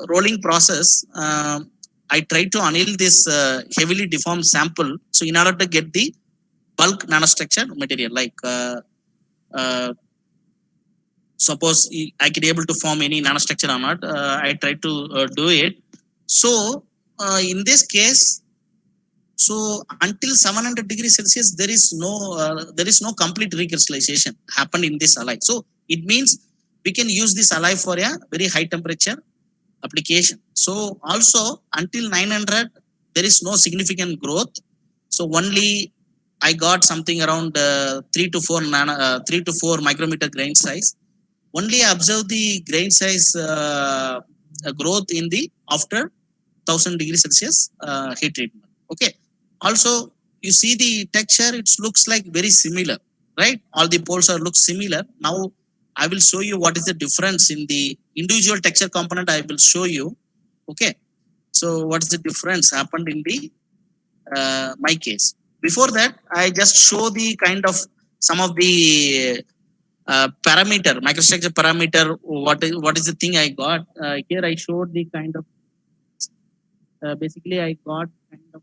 rolling process, I try to anneal this heavily deformed sample. So, in order to get the bulk nanostructure material, like suppose I can able to form any nanostructure or not, I try to do it. So, in this case, so until 700 degrees Celsius, there is no complete recrystallization happened in this alloy. So it means we can use this alloy for a very high temperature application. So also until 900, there is no significant growth. So only I got something around 3 to 4 micrometer grain size. Only I observe the grain size growth in the after 1000 degrees Celsius heat treatment. Okay. Also, you see the texture, it looks like very similar, right? All the poles are look similar. Now, I will show you what is the difference in the individual texture component. I will show you. Okay. So, what is the difference happened in the my case? before that, I just show the kind of some of the parameter, microstructure parameter. What is the thing I got? Here I showed the kind of, basically I got kind of,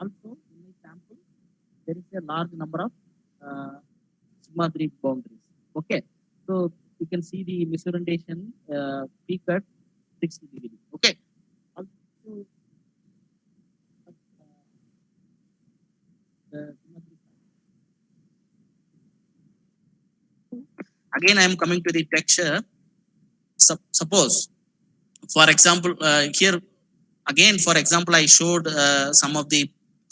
also in my sample, there is a large number of sigma 3 boundaries. Okay. So you can see the misorientation peak at 60 degrees. Okay. Also, again, I am coming to the texture. Suppose, for example, here again, for example, I showed some of the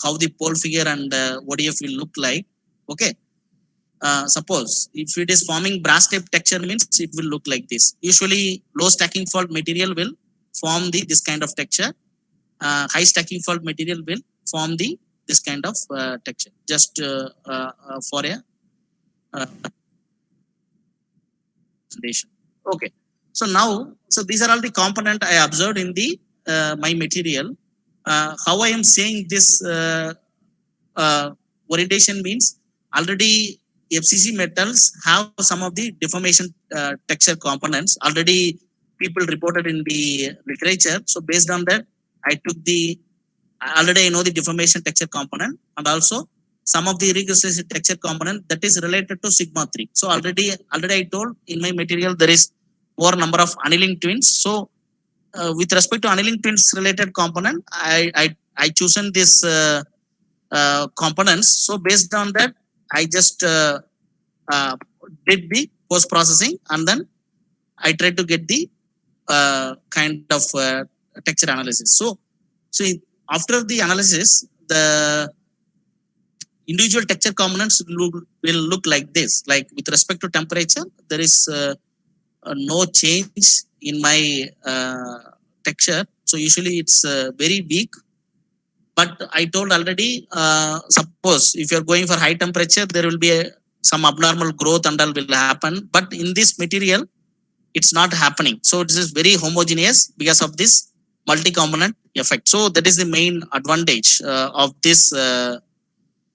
how the pole figure and ODF will look like. Okay. Suppose if it is forming brass type texture means it will look like this. Usually low stacking fault material will form this kind of texture. High stacking fault material will form this kind of texture. Just for a presentation. Okay. So now, so these are all the component I observed in the my material. How I am saying this orientation means already FCC metals have some of the deformation texture components already people reported in the literature. So based on that, I took already I know the deformation texture component and also some of the recrystallization texture component that is related to sigma 3. So already I told in my material there is more number of annealing twins. So with respect to annealing twins related component, I chosen this components. So based on that, I just did the post processing and then I tried to get the kind of texture analysis. So after the analysis, the individual texture components will look like this. Like with respect to temperature, there is no change in my texture. So usually it's very weak. But I told already, suppose if you're going for high temperature, there will be some abnormal growth and all will happen. But in this material, it's not happening. So this is very homogeneous because of this multi-component effect. So that is the main advantage of this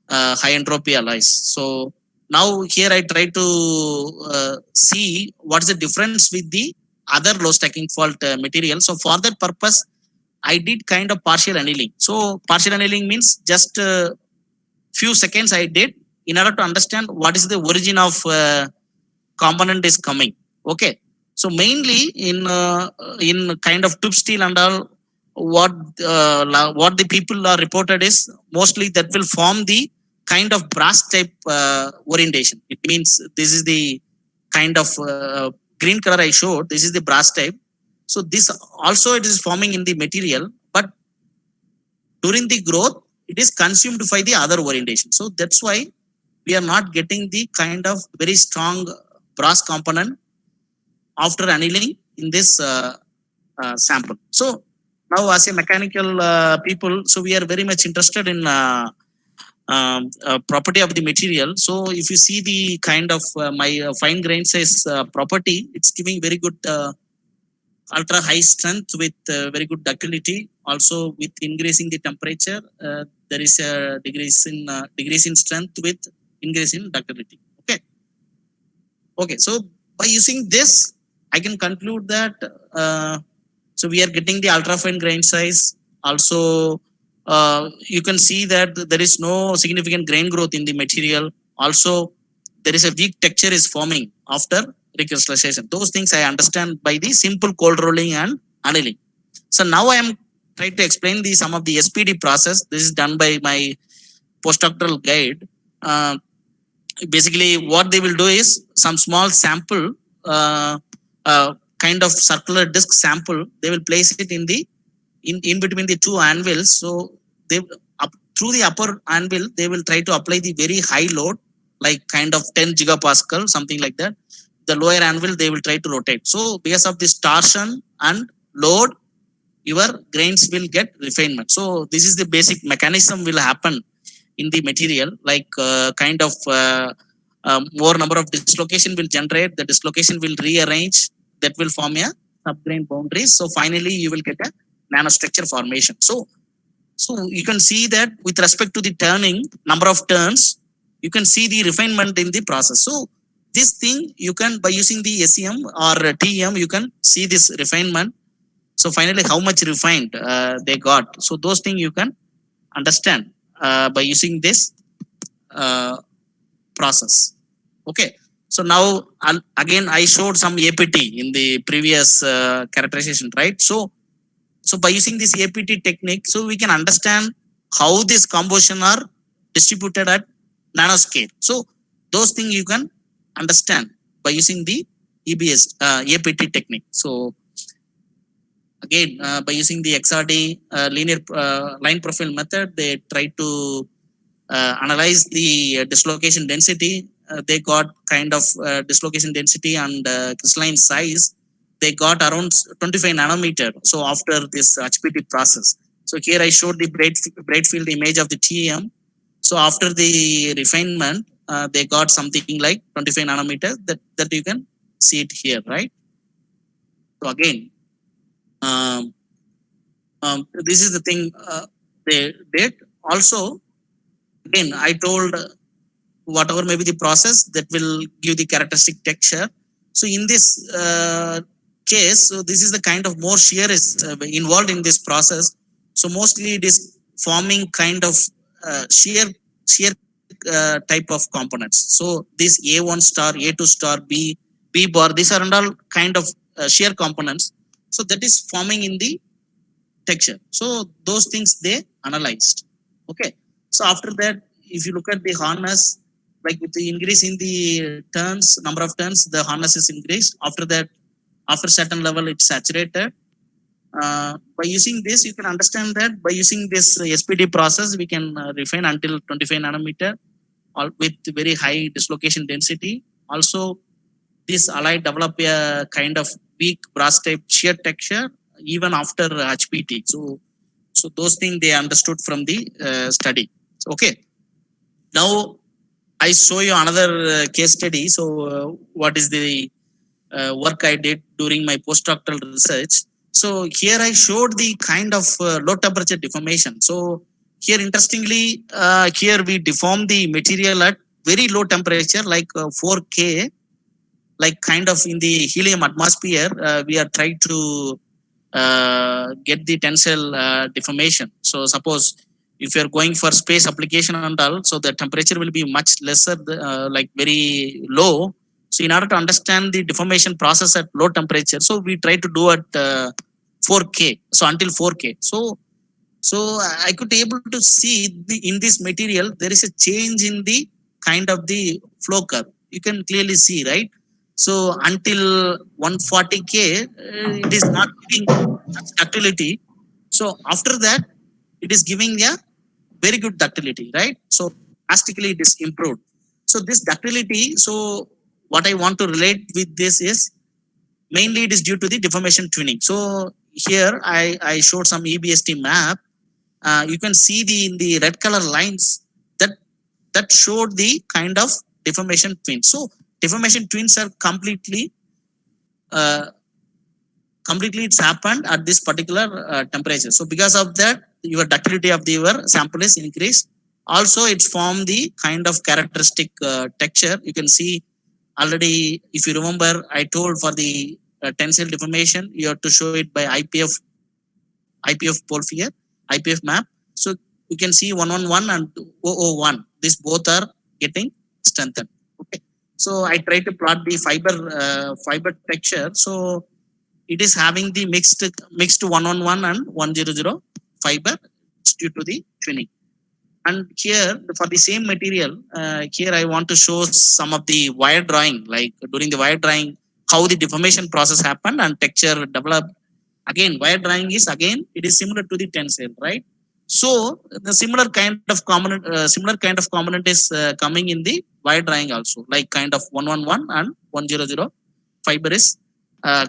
high entropy alloys. So now here I try to see what's the difference with the other low stacking fault material. So for that purpose, I did kind of partial annealing. So partial annealing means just few seconds I did in order to understand what is the origin of component is coming. Okay. So mainly in kind of tube steel and all, what the people are reported is mostly that will form the kind of brass type orientation. It means this is the kind of green color I showed. This is the brass type. So this also it is forming in the material, but during the growth, it is consumed by the other orientation. So that's why we are not getting the kind of very strong brass component after annealing in this sample. So now as a mechanical people, so we are very much interested in property of the material. So if you see the kind of my fine grain size property, it's giving very good ultra high strength with very good ductility. Also with increasing the temperature, there is a decrease in strength with increase in ductility. Okay. So by using this, I can conclude that so we are getting the ultra fine grain size. Also, you can see that there is no significant grain growth in the material. Also, there is a weak texture is forming after recrystallization. Those things I understand by the simple cold rolling and annealing. So now I am trying to explain some of the SPD process. This is done by my postdoctoral guide. Basically, what they will do is some small sample, kind of circular disc sample. They will place it in between the two anvils. So they through the upper anvil, they will try to apply the very high load, like kind of 10 gigapascal, something like that. The lower anvil, they will try to rotate. So because of this torsion and load, your grains will get refinement. So this is the basic mechanism will happen in the material, like kind of more number of dislocation will generate, the dislocation will rearrange, that will form a subgrain boundaries. So finally you will get a nanostructure formation. So So you can see that with respect to the turning, number of turns, you can see the refinement in the process. So this thing you can, by using the SEM or TEM, you can see this refinement. So finally, how much refined they got. So those things you can understand by using this process. Okay. So now again, I showed some APT in the previous characterization, right? So by using this APT technique, so we can understand how this composition are distributed at nanoscale. So those things you can understand by using the EBS APT technique. So again, by using the XRD linear line profile method, they try to analyze the dislocation density. They got kind of dislocation density and crystalline size. They got around 25 nanometer. So after this HPT process, so here I showed the bright field image of the TEM. So after the refinement, they got something like 25 nanometer. That you can see it here, right? So again, this is the thing they did. Also, again, I told whatever may be the process that will give the characteristic texture. So in this case, so this is the kind of more shear is involved in this process. So mostly it is forming kind of shear type of components. So this A1 star, A2 star, B bar, these are all kind of shear components. So that is forming in the texture. So those things they analyzed. Okay. So after that, if you look at the harness, like with the increase in the turns, number of turns, the harness is increased. After that, after certain level, it's saturated. By using this, you can understand that by using this SPD process, we can refine until 25 nanometer with very high dislocation density. Also, this alloy develop a kind of weak brass type shear texture even after HPT. So those things they understood from the study. Okay. Now I show you another case study. So what is the work I did during my postdoctoral research? So here I showed the kind of low temperature deformation. So here interestingly, here we deform the material at very low temperature, like 4K, like kind of in the helium atmosphere. We are trying to get the tensile deformation. So suppose if you are going for space application and all, so the temperature will be much lesser, like very low. So in order to understand the deformation process at low temperature, so we try to do at 4K. So until 4K. So I could able to see in this material, there is a change in the kind of the flow curve. You can clearly see, right? So until 140K, it is not giving much ductility. So after that, it is giving a very good ductility, right? So drastically it is improved. So this ductility, so what I want to relate with this is mainly it is due to the deformation twinning. So here I showed some EBST map. You can see in the red color lines that showed the kind of deformation twins. So deformation twins are completely it's happened at this particular temperature. So because of that, your ductility of your sample is increased. Also, it's formed the kind of characteristic texture. You can see already, if you remember, I told for the tensile deformation, you have to show it by IPF Polfier, IPF map. So you can see 111 and 001. These both are getting strengthened. Okay. So I try to plot the fiber texture. So it is having the mixed 111 and 100 fiber due to the twinning. And here for the same material, here I want to show some of the wire drawing, like during the wire drawing, how the deformation process happened and texture developed. Again, wire drawing is it is similar to the tensile, right? So the similar kind of component is coming in the wire drawing also, like kind of 111 and 100 fiber is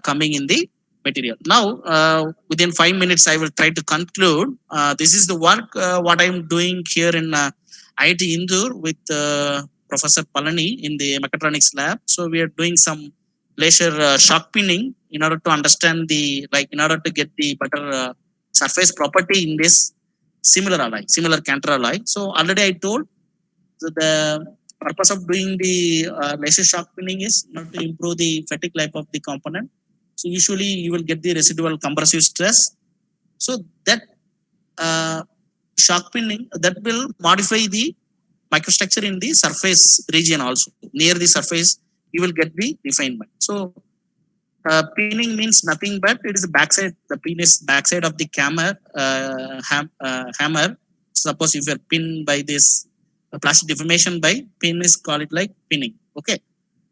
coming in the material. Now, within 5 minutes, I will try to conclude. This is the work what I am doing here in IIT Indore with Professor Palani in the mechatronics lab. So we are doing some laser shock pinning in order to understand in order to get the better surface property in this similar alloy, similar Cantor alloy. So already I told the purpose of doing the laser shock pinning is not to improve the fatigue life of the component. So usually you will get the residual compressive stress. So that shock pinning that will modify the microstructure in the surface region also. Near the surface, you will get the refinement. So pinning means nothing but it is the backside. The pin is backside of the hammer. Suppose if you are pinned by this plastic deformation by pin is call it like pinning. Okay.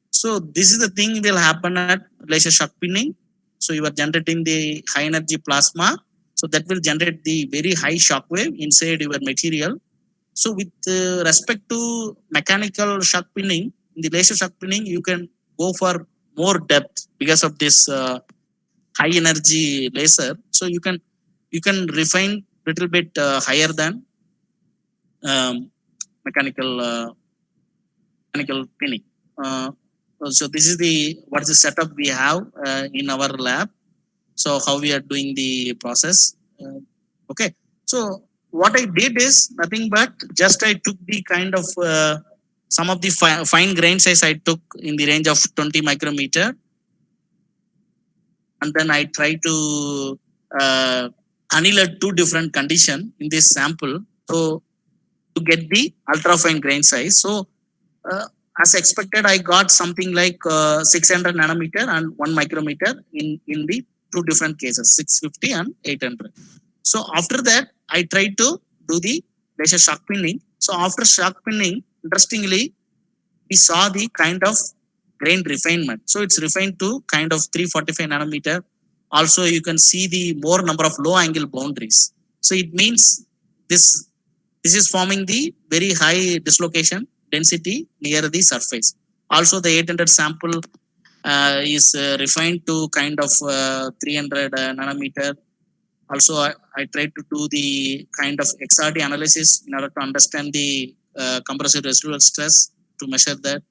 So this is the thing will happen at laser shock pinning. So you are generating the high energy plasma. So that will generate the very high shock wave inside your material. So with respect to mechanical shock pinning, in the laser shock pinning, you can go for more depth because of this high energy laser. So you can refine little bit higher than mechanical pinning. So this is what is the setup we have in our lab. So how we are doing the process. Okay. So what I did is nothing but just I took the kind of some of the fine grain size I took in the range of 20 micrometer, and then I try to annihilate two different condition in this sample. So to get the ultra fine grain size. So as expected, I got something like 600 nanometer and 1 micrometer in the two different cases, 650 and 800. So after that, I tried to do the laser shock pinning. So after shock pinning, interestingly, we saw the kind of grain refinement. So it's refined to kind of 345 nanometer. Also, you can see the more number of low angle boundaries. So it means this is forming the very high dislocation density near the surface. Also, the 800 sample is refined to kind of 300 nanometer. Also, I tried to do the kind of XRD analysis in order to understand the compressive residual stress to measure that.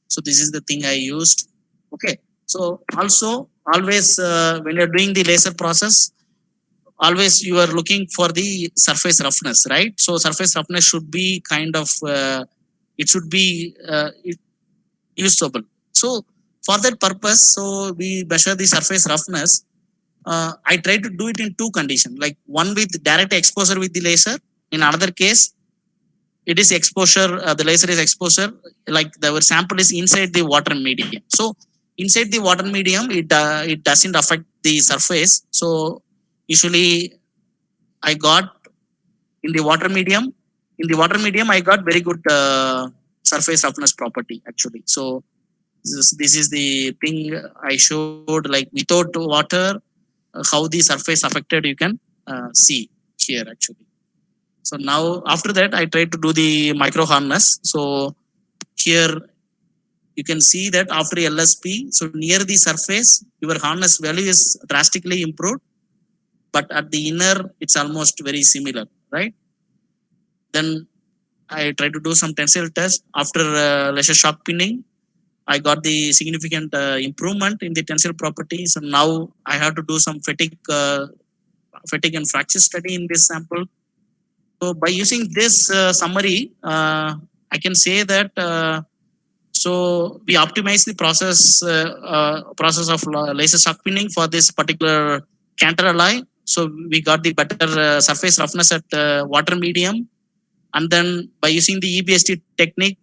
So this is the thing I used. Okay. So also always when you're doing the laser process, always you are looking for the surface roughness, right? So surface roughness should be kind of, it should be usable. So for that purpose, so we measure the surface roughness. I try to do it in two conditions, like one with direct exposure with the laser. In another case, it is exposure, the laser is exposure, like the sample is inside the water medium. So inside the water medium, it doesn't affect the surface. So usually I got in the water medium, I got very good surface roughness property actually. So this is the thing I showed, like without water, how the surface affected you can see here actually. So now after that I tried to do the micro harness. So here you can see that after LSP, so near the surface your harness value is drastically improved, but at the inner it's almost very similar, right? Then I tried to do some tensile test after laser shock pinning. I got the significant improvement in the tensile property. So now I have to do some fatigue and fracture study in this sample. So by using this summary, I can say that so we optimize the process of laser shock pinning for this particular Cantor alloy. So we got the better surface roughness at water medium, and then by using the EBST technique,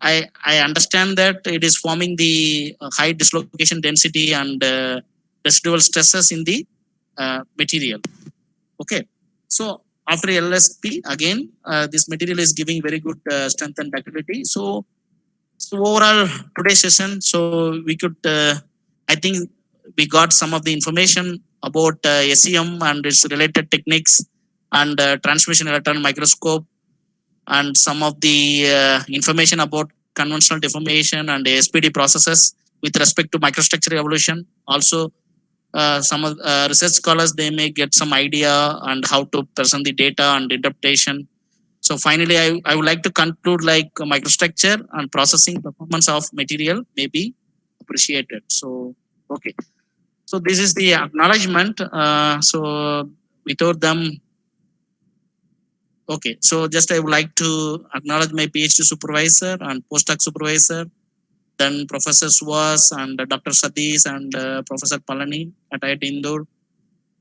I understand that it is forming the high dislocation density and residual stresses in the material. Okay, so after LSP again, this material is giving very good strength and ductility. So overall today's session, so we could, I think we got some of the information about SEM and its related techniques and transmission electron microscope, and some of the information about conventional deformation and SPD processes with respect to microstructure evolution. Also, some of research scholars, they may get some idea on how to present the data and interpretation. So finally, I would like to conclude like microstructure and processing performance of material may be appreciated. So, okay. So this is the acknowledgement. So without them, Okay, so just I would like to acknowledge my PhD supervisor and postdoc supervisor, then Professor Suhas and Dr. Satish and Professor Palani at IIT Indore.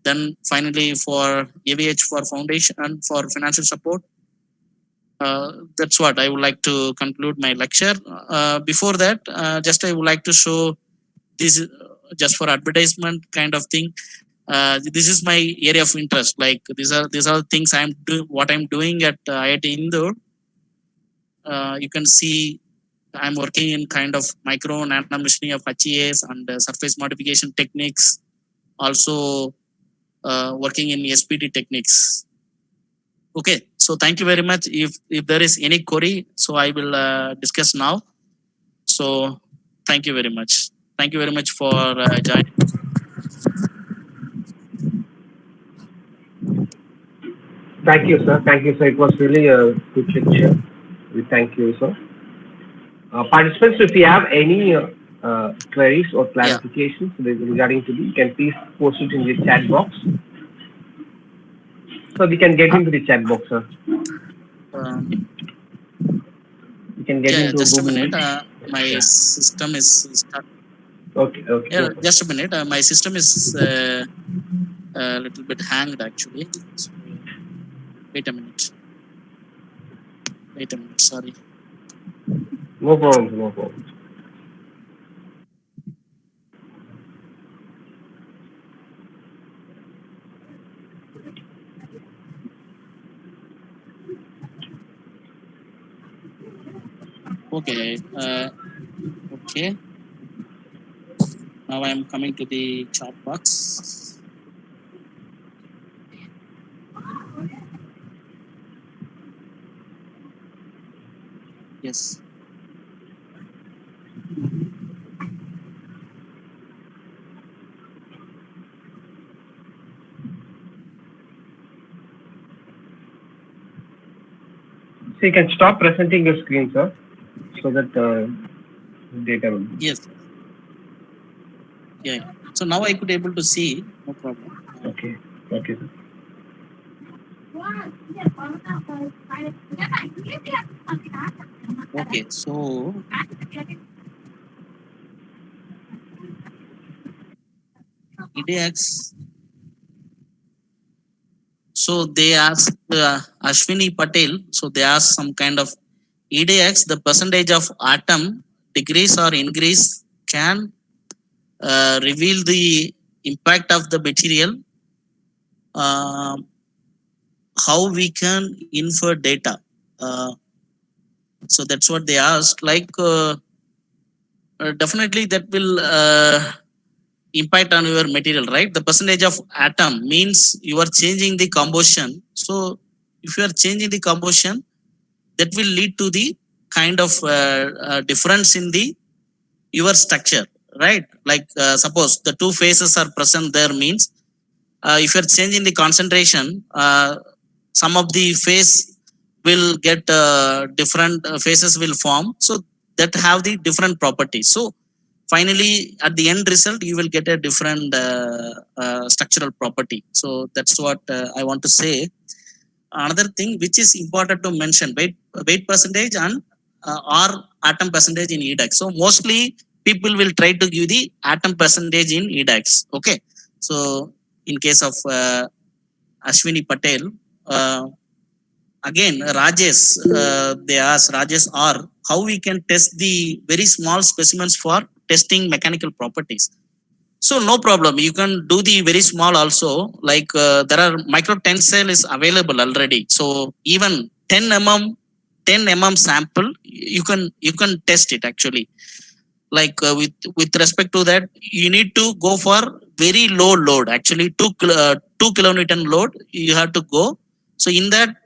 Then finally for AVH for foundation and for financial support. That's what I would like to conclude my lecture. Before that, just I would like to show this just for advertisement kind of thing. This is my area of interest. Like these are things what I'm doing at IIT Indore. You can see I'm working in kind of micro nano machining of HEAs and surface modification techniques. Also working in SPT techniques. Okay, so thank you very much. If there is any query, so I will discuss now. So thank you very much. Thank you very much for joining. Thank you, sir. Thank you, sir. It was really a good lecture. We thank you, sir. Participants, if you have any queries or clarifications regarding to this, you can please post it in the chat box. So we can get into the chat box, sir. We can get into just Google a minute. Meet. My system is stuck. Okay. Yeah, just a minute. My system is a little bit hanged actually. So, wait a minute. Sorry. No problem. Okay. Okay. Now I am coming to the chat box. Yes. So you can stop presenting your screen, sir, so that data will. Yes. Yeah. So now I could able to see. No problem. Okay, sir. Okay, so EDX. So they asked Ashwini Patel. So they asked some kind of EDX, the percentage of atom decrease or increase can reveal the impact of the material. How we can infer data. So that's what they asked. Like definitely that will impact on your material, right? The percentage of atom means you are changing the composition. So if you are changing the composition, that will lead to the kind of difference in the your structure, right? Like suppose the two phases are present there means if you are changing the concentration, some of the phase will get different phases will form. So that have the different properties. So finally at the end result you will get a different structural property. So that's what I want to say. Another thing which is important to mention, weight percentage and or atom percentage in EDAX. So mostly people will try to give the atom percentage in EDAX. Okay, so in case of Ashwini Patel, again Rajesh, they asked Rajesh R, how we can test the very small specimens for testing mechanical properties. So no problem, you can do the very small also. Like there are micro tensile is available already. So even 10 mm sample, you can test it actually. Like with respect to that, you need to go for very low load. Actually, 2 kilonewton load you have to go. So in that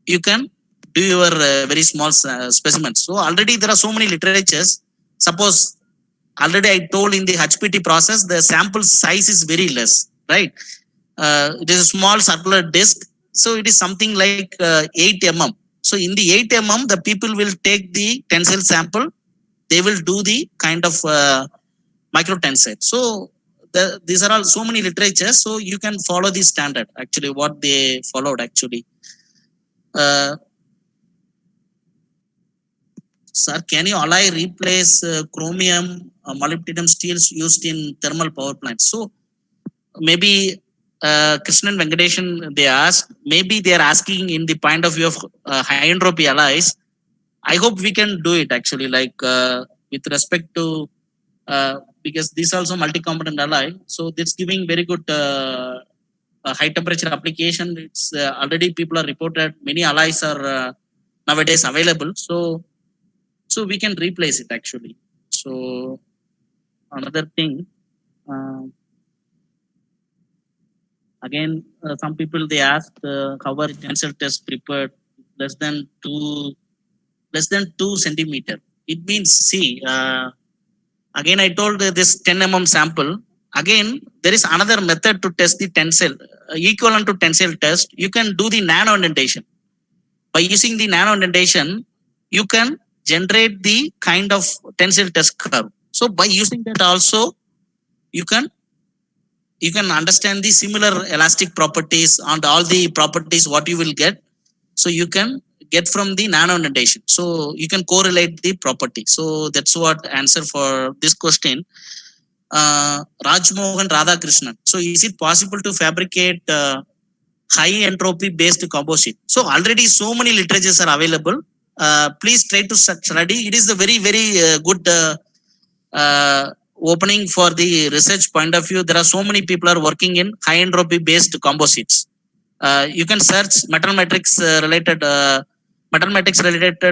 you can do your very small specimens. So already there are so many literatures. Suppose already I told in the HPT process, the sample size is very less, right? It is a small circular disc. So it is something like 8 mm. So in the 8 mm, the people will take the tensile sample. They will do the kind of micro tensile. So these are all so many literatures. So you can follow the standard, actually, what they followed actually. Uh, Sir, can you alloy replace chromium, molybdenum steels used in thermal power plants? So maybe Krishnan Venkateshan, they ask, maybe they are asking in the point of view of high entropy alloys. I hope we can do it actually, like with respect to because this also multi-component alloy, so that's giving very good high temperature application. It's already people are reported, many alloys are nowadays available, so we can replace it actually. So another thing, uh, again, some people they ask how are tensile test prepared less than 2 centimeter. It means, see, again I told this 10 mm sample. Again, there is another method to test the tensile, equivalent to tensile test. You can do the nano indentation. By using the nano indentation, you can generate the kind of tensile test curve. So by using that also, you can understand the similar elastic properties and all the properties what you will get. So you can get from the nano indentation. So you can correlate the property. So that's what answer for this question. Rajmohan Radhakrishnan. So is it possible to fabricate high entropy based composite? So already so many literatures are available. Please try to study. It is a very, very good opening for the research point of view. There are so many people are working in high entropy based composites. You can search metal matrix related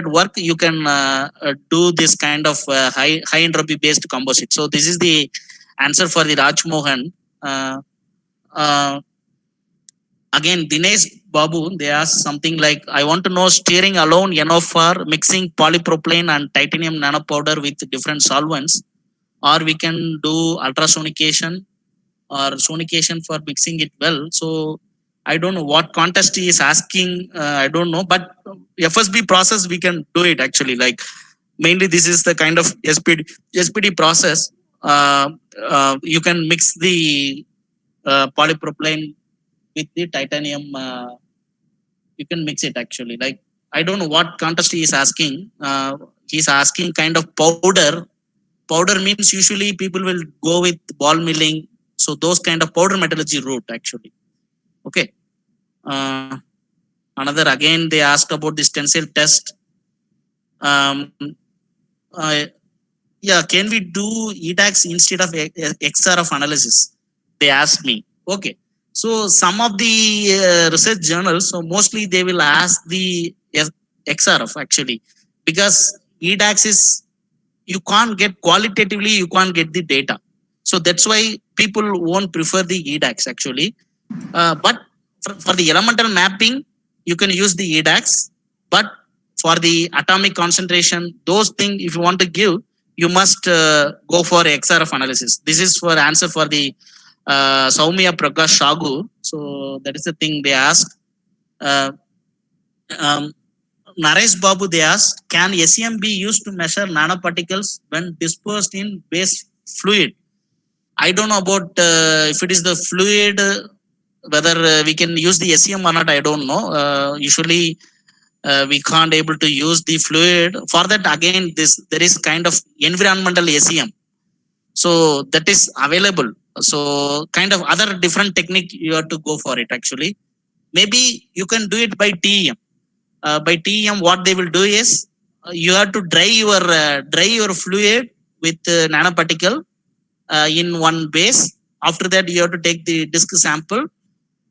work. You can do this kind of high entropy based composite. So this is the answer for the Raj Mohan. Again, Dinesh Babu, they asked something like, I want to know steering alone enough for mixing polypropylene and titanium nanopowder with different solvents, or we can do ultrasonication or sonication for mixing it well. So I don't know what contest he is asking. I don't know, but FSB process we can do it actually. Like mainly this is the kind of SPD process. You can mix the polypropylene with the titanium. You can mix it actually. Like I don't know what contest he is asking. He's asking kind of powder. Powder means usually people will go with ball milling. So those kind of powder metallurgy route actually. Okay. Another, again, they asked about this tensile test. Yeah, can we do EDAX instead of XRF analysis? They asked me. Okay. So some of the research journals, so mostly they will ask the XRF actually, because EDAX is, you can't get qualitatively, you can't get the data. So that's why people won't prefer the EDAX actually. But for the elemental mapping, you can use the EDAX. But for the atomic concentration, those things, if you want to give, you must go for XRF analysis. This is for answer for the Soumya Prakash Shagu. So that is the thing they asked. Naresh Babu, they asked, can SEM be used to measure nanoparticles when dispersed in base fluid? I don't know about if it is the fluid, whether we can use the SEM or not, I don't know. Usually we can't able to use the fluid. For that, again, there is kind of environmental SEM. So that is available. So kind of other different technique you have to go for it actually. Maybe you can do it by TEM. By TEM, what they will do is you have to dry your fluid with nanoparticle in one base. After that, you have to take the disk sample.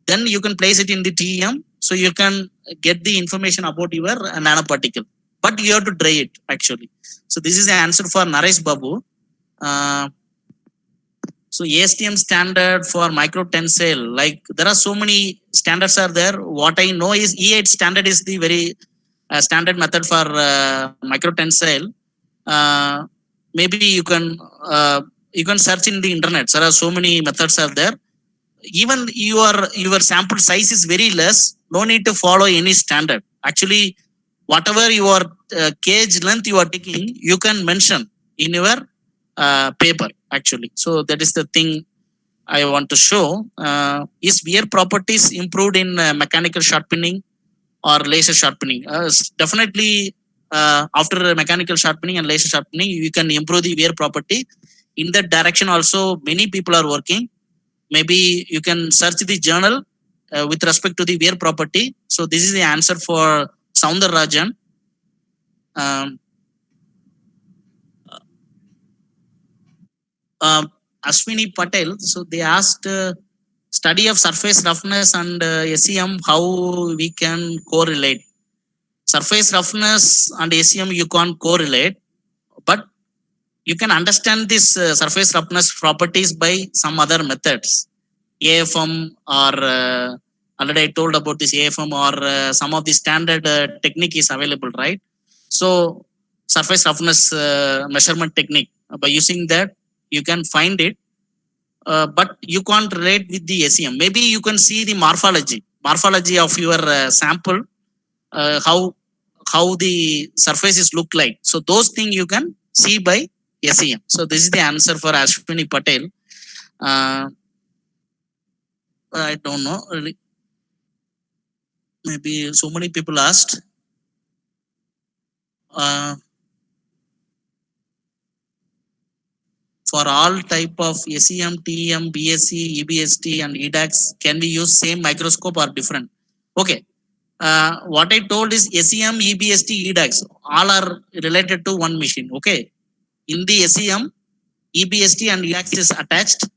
Then you can place it in the TEM. So you can get the information about your nanoparticle. But you have to dry it actually. So this is the answer for Naresh Babu. So ASTM standard for micro tensile, like there are so many standards are there. What I know is E8 standard is the very standard method for micro tensile. Maybe you can search in the internet. There are so many methods are there. Even your sample size is very less. No need to follow any standard. Actually, whatever your cage length you are taking, you can mention in your paper actually. So that is the thing I want to show. Is wear properties improved in mechanical sharpening or laser sharpening. Definitely, after mechanical sharpening and laser sharpening, you can improve the wear property. In that direction, also many people are working. Maybe you can search the journal with respect to the wear property. So this is the answer for Soundararajan. Um, Ashwini Patel. So they asked study of surface roughness and SEM, how we can correlate. Surface roughness and SEM you can't correlate, but you can understand this surface roughness properties by some other methods. AFM or already I told about this AFM or some of the standard technique is available, right? So surface roughness measurement technique, by using that you can find it, but you can't relate with the SEM. Maybe you can see the morphology of your sample, how the surfaces look like. So those things you can see by SEM. So this is the answer for Ashwini Patel. I don't know. Maybe so many people asked. For all type of SEM, TEM, BSc, EBST, and EDAX, can we use same microscope or different? Okay. What I told is SEM, EBST, EDAX, all are related to one machine. Okay. In the SEM, EBST and EDAX is attached.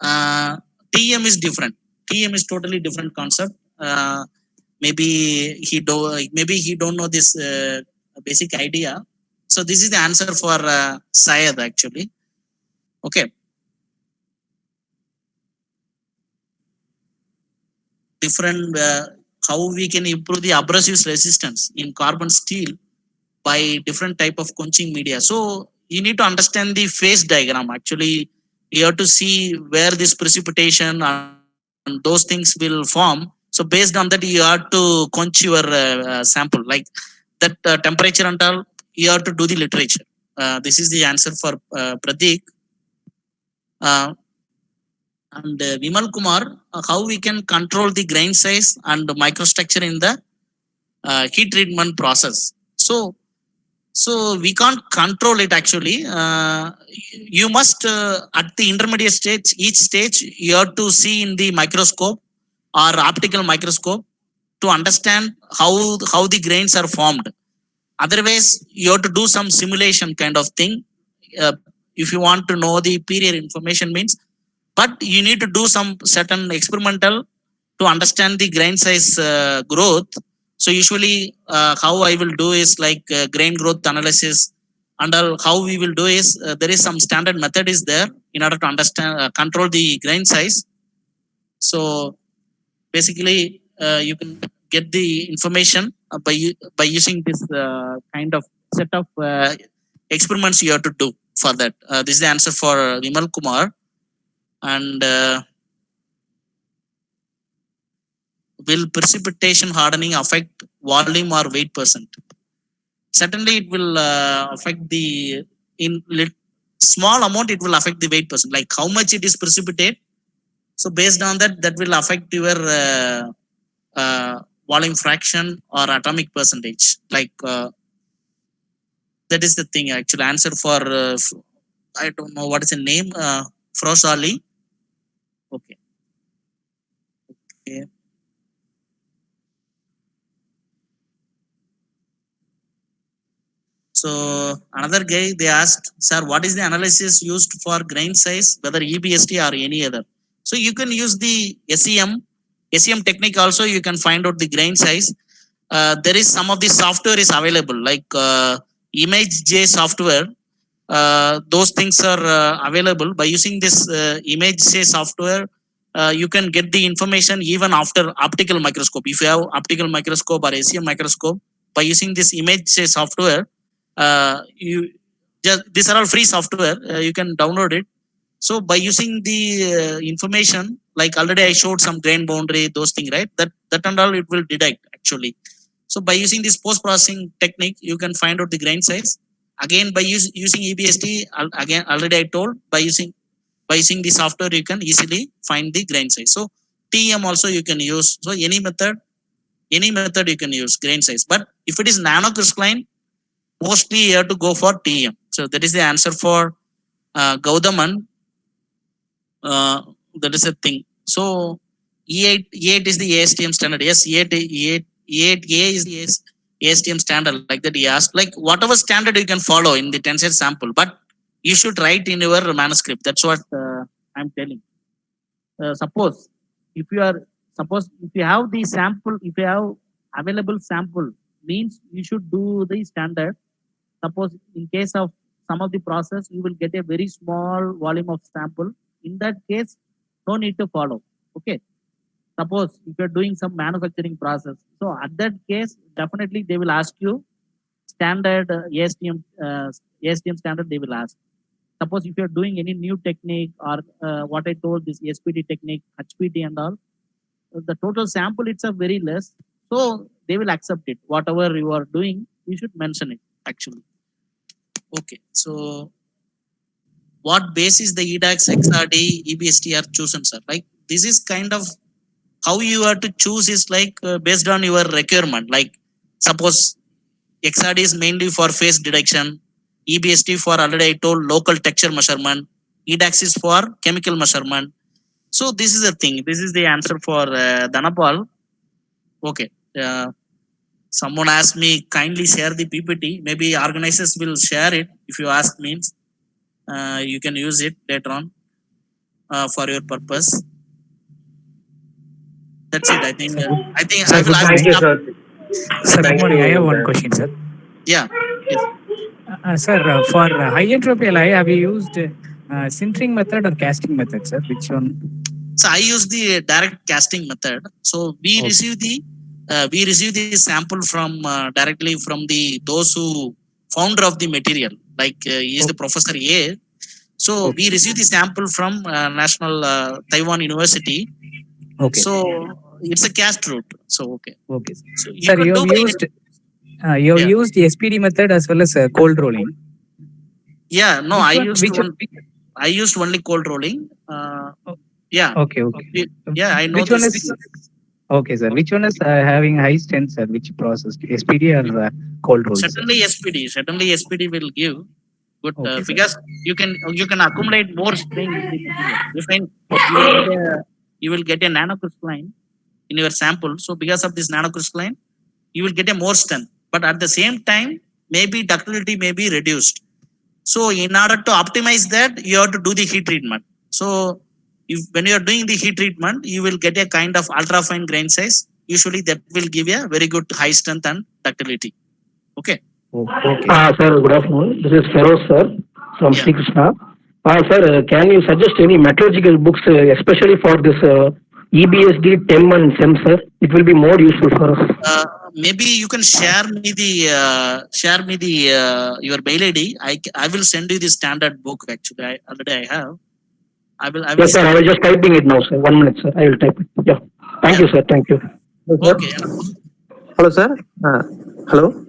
TEM is different. TEM is totally different concept. Maybe he don't know this basic idea. So this is the answer for Syed actually. Okay. Different how we can improve the abrasive resistance in carbon steel by different type of quenching media. So you need to understand the phase diagram. Actually, you have to see where this precipitation and those things will form. So based on that, you have to quench your sample, like that temperature and all. You have to do the literature. This is the answer for Pradeep. And Vimal Kumar, how we can control the grain size and microstructure in the heat treatment process. So we can't control it actually. You must at the intermediate stage, each stage you have to see in the microscope or optical microscope to understand how the grains are formed. Otherwise, you have to do some simulation kind of thing. If you want to know the period information means, but you need to do some certain experimental to understand the grain size growth. So usually how I will do is like grain growth analysis, and how we will do is there is some standard method is there in order to understand control the grain size. So basically you can get the information by using this kind of set of experiments you have to do for that. This is the answer for Vimal Kumar. And will precipitation hardening affect volume or weight percent? Certainly it will affect the small amount, it will affect the weight percent, like how much it is precipitate. So based on that will affect your volume fraction or atomic percentage. Like that is the thing actually. Answer for I don't know what is the name, Frosali. Okay. So another guy, they asked, sir, what is the analysis used for grain size, whether EBST or any other? So you can use the SEM technique also. You can find out the grain size. There is some of the software is available, like ImageJ software. Those things are available. By using this ImageJ software, you can get the information even after optical microscope. If you have optical microscope or SEM microscope, by using this ImageJ software, these are all free software. You can download it. So by using the information, like already I showed some grain boundary, those things, right? That and all it will detect actually. So by using this post-processing technique, you can find out the grain size. Again, by using EBST, again already I told, by using the software, you can easily find the grain size. So TEM also you can use. So any method Any method you can use grain size. But if it is nanocrystalline, mostly you have to go for TEM. So that is the answer for Gaudaman. That is a thing. So E8 is the ASTM standard. Yes, E8A is the ASTM standard. Like that he asked. Like whatever standard you can follow in the tensile sample, but you should write in your manuscript. That's what I'm telling. Suppose if you have the sample, if you have available sample, means you should do the standard. Suppose in case of some of the process, you will get a very small volume of sample. In that case, no need to follow. Okay. Suppose if you're doing some manufacturing process, so at that case, definitely they will ask you standard ASTM standard. They will ask. Suppose if you're doing any new technique or what I told, this SPD technique, HPT and all, the total sample itself very less. So they will accept it. Whatever you are doing, you should mention it actually. Okay. So what basis the EDAX, XRD, EBST are chosen, sir? Like this is kind of how you have to choose is like based on your requirement. Like suppose XRD is mainly for phase detection, EBST for already I told local texture measurement, EDAX is for chemical measurement. So this is the thing. This is the answer for Dhanapal. Okay. Someone asked me kindly share the PPT. Maybe organizers will share it. If you ask means you can use it later on for your purpose. That's it. I think. Sir, good I will Thank you, stop. sir. Sir, Thank good morning. you, I have one sir. question, sir. Yeah. Yes. Sir, for high entropy alloy, have you used sintering method or casting method, sir? Which one? So I use the direct casting method. So we receive the sample from directly from those who founder of the material. Like he is the Professor A. So we receive the sample from National Taiwan University. Okay. So it's a cast route. So okay. Okay. So you Sir, could you do have by used you have Yeah. used the SPD method as well as cold rolling. Yeah, no, Which one? I used only cold rolling. Yeah. Okay, okay. Yeah, I know Which one this. is okay, sir? Which one is having high strength, sir? Which process? SPD or cold rolling, sir? Certainly SPD will give good Okay, sir. because you can accumulate more strain in the material. You find you will get a nanocrystalline in your sample. So because of this nanocrystalline, you will get a more strength. But at the same time, maybe ductility may be reduced. So in order to optimize that, you have to do the heat treatment. So when you are doing the heat treatment, you will get a kind of ultra fine grain size. Usually that will give you a very good high strength and ductility. Okay. Okay. Sir, good afternoon. This is Feroz, sir, from Yeah. Sri Krishna. Sir, can you suggest any metallurgical books, especially for this EBSD, TEM and SEM, sir? It will be more useful for us. Maybe you can share me the your mail ID. I will send you the standard book. Actually, I already have. I will. Yes, sir. I will just typing it now, sir. 1 minute, sir. I will type it. Yeah. Thank you, sir. Thank you. Okay. Hello, sir. Hello.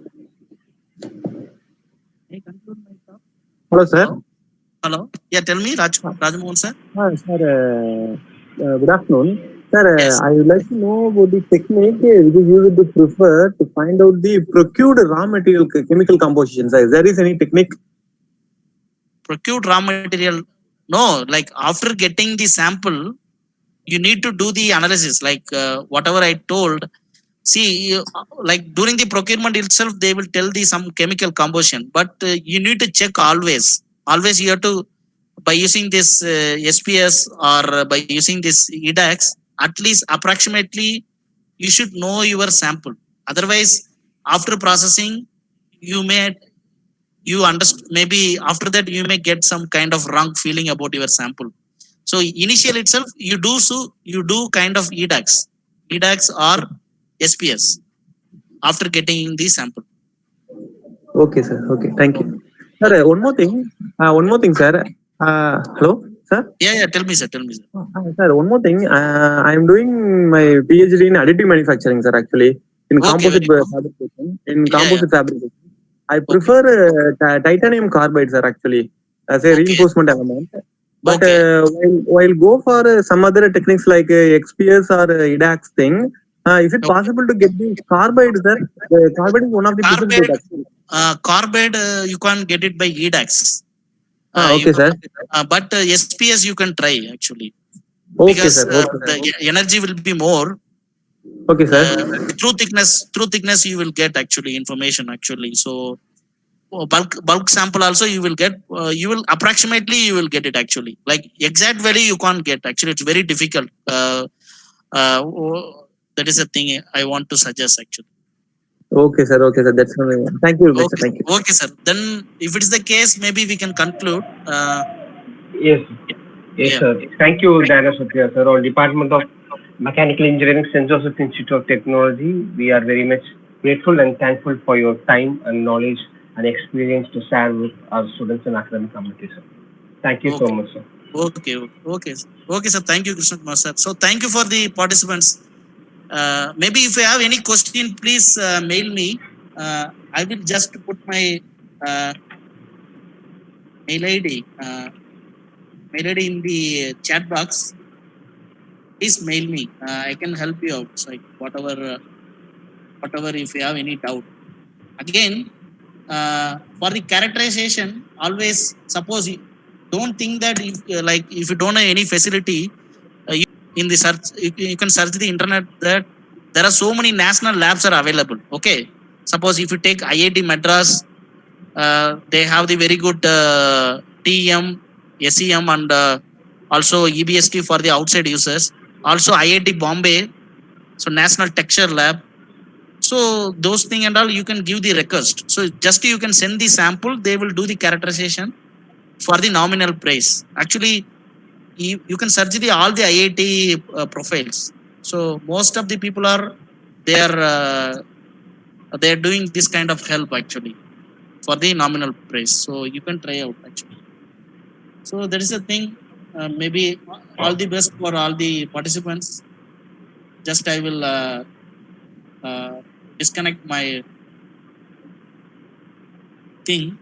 Hello, sir. Hello. Yeah. Tell me, Rajmohan sir. Sir, good afternoon. Sir, Yes. I would like to know about the technique which is used to prefer to find out the procured raw material chemical composition. Sir, there is any technique? Procured raw material. No, like after getting the sample, you need to do the analysis. Like whatever I told. See, like during the procurement itself, they will tell the some chemical composition, but you need to check always. Always you have to, by using this SPS or by using this EDAX, at least approximately you should know your sample. Otherwise, after processing, you understand, maybe after that you may get some kind of wrong feeling about your sample. So initial itself, you do kind of EDAX or SPS after getting the sample. Okay, sir. Okay, thank you. Sir, one more thing. Sir. Hello, sir. Yeah. Tell me, sir. Sir, one more thing. I am doing my PhD in additive manufacturing, sir. Actually, in Okay, composite very good. fabrication. Yeah. Fabrication. I prefer titanium carbide, sir. Actually, as a Okay. reinforcement element. But Okay. while go for some other techniques like XPS or EDAX thing, Is it possible to get the carbide, sir? The carbide is one of the biggest Carbide, good actually. carbide, you can't get it by EDAX. Okay, sir. But SPS you can try actually, Okay, because sir. Okay, sir. the energy will be more. Okay, sir. Through thickness you will get actually information actually. So bulk sample also you will get, you will approximately you will get it actually. Like exact value you can't get actually, it's very difficult. That is a thing I want to suggest actually. Okay, sir. Okay, sir. That's only one. Thank you very much, sir. Okay, Thank you. okay sir, then if it's the case maybe we can conclude. Yes. Yes, Yeah. sir. Thank you, Dana Satya, sir. On Department of Mechanical Engineering, St. Joseph Institute of Technology, we are very much grateful and thankful for your time and knowledge and experience to share with our students and academic community, sir. Thank you so much, sir. Okay, sir. Thank you, Krishna Kumar sir. So thank you for the participants. Maybe if you have any question, please mail me. I will just put my mail ID, in the chat box. Please mail me. I can help you out. So whatever if you have any doubt. Again, for the characterization, always suppose you don't think that if you don't have any facility, you, in the search you can search the internet that there are so many national labs are available. Okay, suppose if you take IIT Madras, they have the very good TEM, SEM, and also EBST for the outside users. Also IIT Bombay, so National Texture Lab. So those thing and all you can give the request. So just you can send the sample, they will do the characterization for the nominal price. Actually, you can search the all the IIT profiles. So most of the people are they are doing this kind of help actually for the nominal price. So you can try out actually. So there is a thing. Maybe all the best for all the participants. Just I will disconnect my thing.